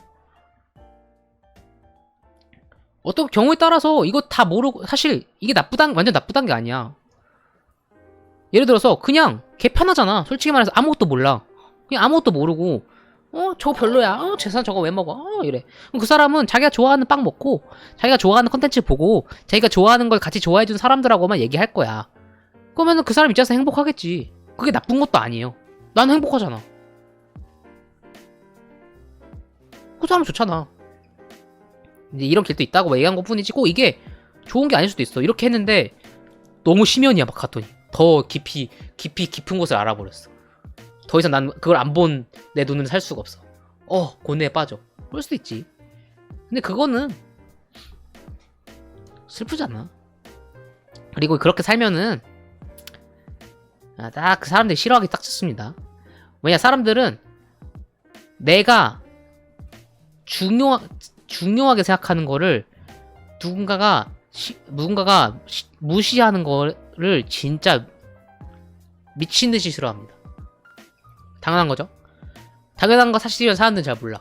A: 어떤 경우에 따라서 이거 다 모르고, 사실 이게 완전 나쁘단 게 아니야. 예를 들어서 그냥 개 편하잖아. 솔직히 말해서 아무것도 몰라. 그냥 아무것도 모르고 저거 별로야. 쟤 사람 저거 왜 먹어? 이래. 그럼 그 사람은 자기가 좋아하는 빵 먹고 자기가 좋아하는 컨텐츠 보고 자기가 좋아하는 걸 같이 좋아해준 사람들하고만 얘기할 거야. 그러면은 그 사람 입장에서 행복하겠지. 그게 나쁜 것도 아니에요. 나는 행복하잖아. 그 사람 좋잖아. 이제 이런 길도 있다고 얘기한 것 뿐이지 꼭 이게 좋은 게 아닐 수도 있어. 이렇게 했는데 너무 심연이야 막 갔더니 더 깊은 곳을 알아버렸어. 더 이상 난 그걸 안 본 내 눈은 살 수가 없어. 고뇌에 빠져. 그럴 수도 있지. 근데 그거는 슬프잖아. 그리고 그렇게 살면은 딱 그 사람들이 싫어하기 딱 좋습니다. 왜냐, 사람들은 내가 중요하게 생각하는 거를 누군가가 무시하는 걸 거를 진짜 미친듯이 싫어합니다. 당연한 거죠. 당연한 거 사실이면 사람들은 잘 몰라.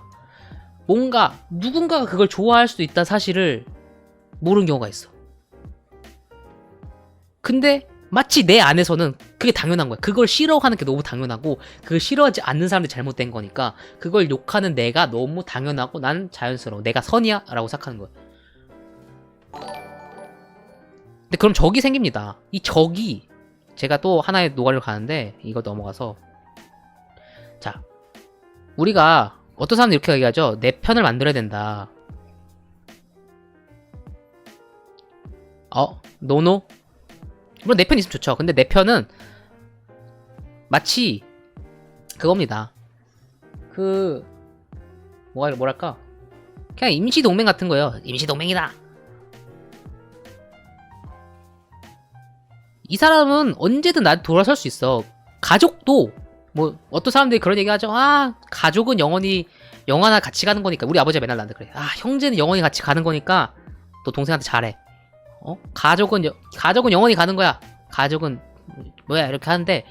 A: 뭔가 누군가가 그걸 좋아할 수도 있다는 사실을 모르는 경우가 있어. 근데 마치 내 안에서는 그게 당연한 거야. 그걸 싫어하는 게 너무 당연하고 그걸 싫어하지 않는 사람들이 잘못된 거니까 그걸 욕하는 내가 너무 당연하고 난 자연스러워. 내가 선이야? 라고 생각하는 거야. 근데 그럼 적이 생깁니다. 이 적이 제가 또 하나의 노가리를 가는데 이거 넘어가서 자, 우리가 어떤 사람들이 이렇게 얘기하죠. 내 편을 만들어야 된다. 노노? 물론 내 편 있으면 좋죠. 근데 내 편은 마치 그겁니다. 뭐랄까? 그냥 임시동맹 같은 거예요. 임시동맹이다. 이 사람은 언제든 나한테 돌아설 수 있어. 가족도 뭐 어떤 사람들이 그런 얘기하죠. 아, 가족은 영원히 같이 가는 거니까. 우리 아버지가 맨날 나한테 그래. 아, 형제는 영원히 같이 가는 거니까 너 동생한테 잘해. 가족은 영원히 가는 거야. 가족은 뭐야 이렇게 하는데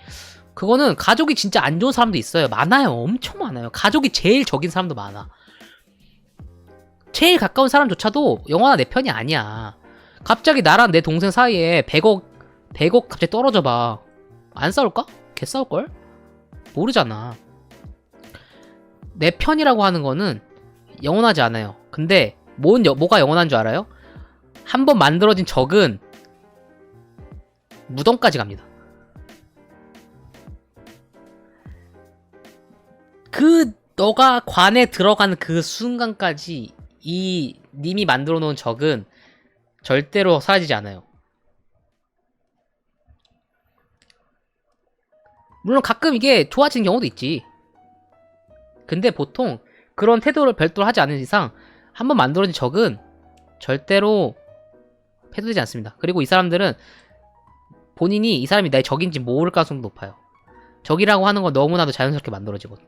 A: 그거는 가족이 진짜 안 좋은 사람도 있어요. 많아요. 엄청 많아요. 가족이 제일 적인 사람도 많아. 제일 가까운 사람조차도 영원한 내 편이 아니야. 갑자기 나랑 내 동생 사이에 100억 갑자기 떨어져 봐. 안 싸울까? 개 싸울걸? 모르잖아. 내 편이라고 하는 거는 영원하지 않아요. 근데 뭐가 영원한 줄 알아요? 한번 만들어진 적은 무덤까지 갑니다. 너가 관에 들어가는 그 순간까지 이 님이 만들어 놓은 적은 절대로 사라지지 않아요. 물론 가끔 이게 좋아지는 경우도 있지. 근데 보통 그런 태도를 별도로 하지 않는 이상 한번 만들어진 적은 절대로 패도되지 않습니다. 그리고 이 사람들은 본인이 이 사람이 나의 적인지 모를 가능성도 높아요. 적이라고 하는 건 너무나도 자연스럽게 만들어지거든.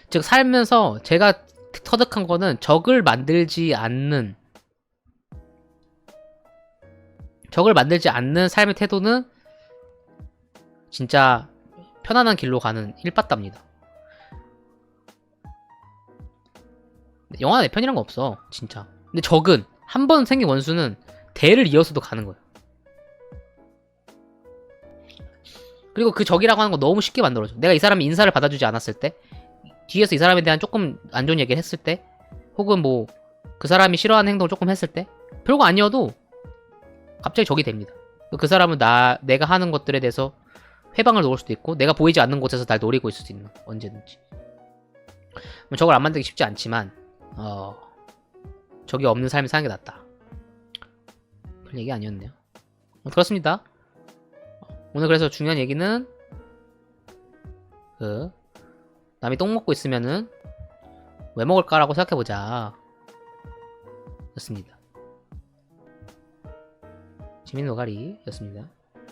A: 즉 살면서 제가 터득한 거는 적을 만들지 않는 삶의 태도는 진짜 편안한 길로 가는 일빠답니다. 영화 내 편이란 거 없어 진짜. 근데 적은 한 번 생긴 원수는 대를 이어서도 가는 거야. 그리고 그 적이라고 하는 거 너무 쉽게 만들어줘. 내가 이 사람이 인사를 받아주지 않았을 때, 뒤에서 이 사람에 대한 조금 안 좋은 얘기를 했을 때, 혹은 뭐 그 사람이 싫어하는 행동을 조금 했을 때, 별거 아니어도 갑자기 적이 됩니다. 그 사람은 내가 하는 것들에 대해서 회방을 놓을 수도 있고, 내가 보이지 않는 곳에서 날 노리고 있을 수도 있는, 언제든지. 적을 안 만들기 쉽지 않지만 적이 없는 삶을 사는 게 낫다. 별 얘기 아니었네요. 그렇습니다. 오늘 그래서 중요한 얘기는 남이 똥 먹고 있으면은 왜 먹을까라고 생각해보자 였습니다. 재밌는 노가리였습니다.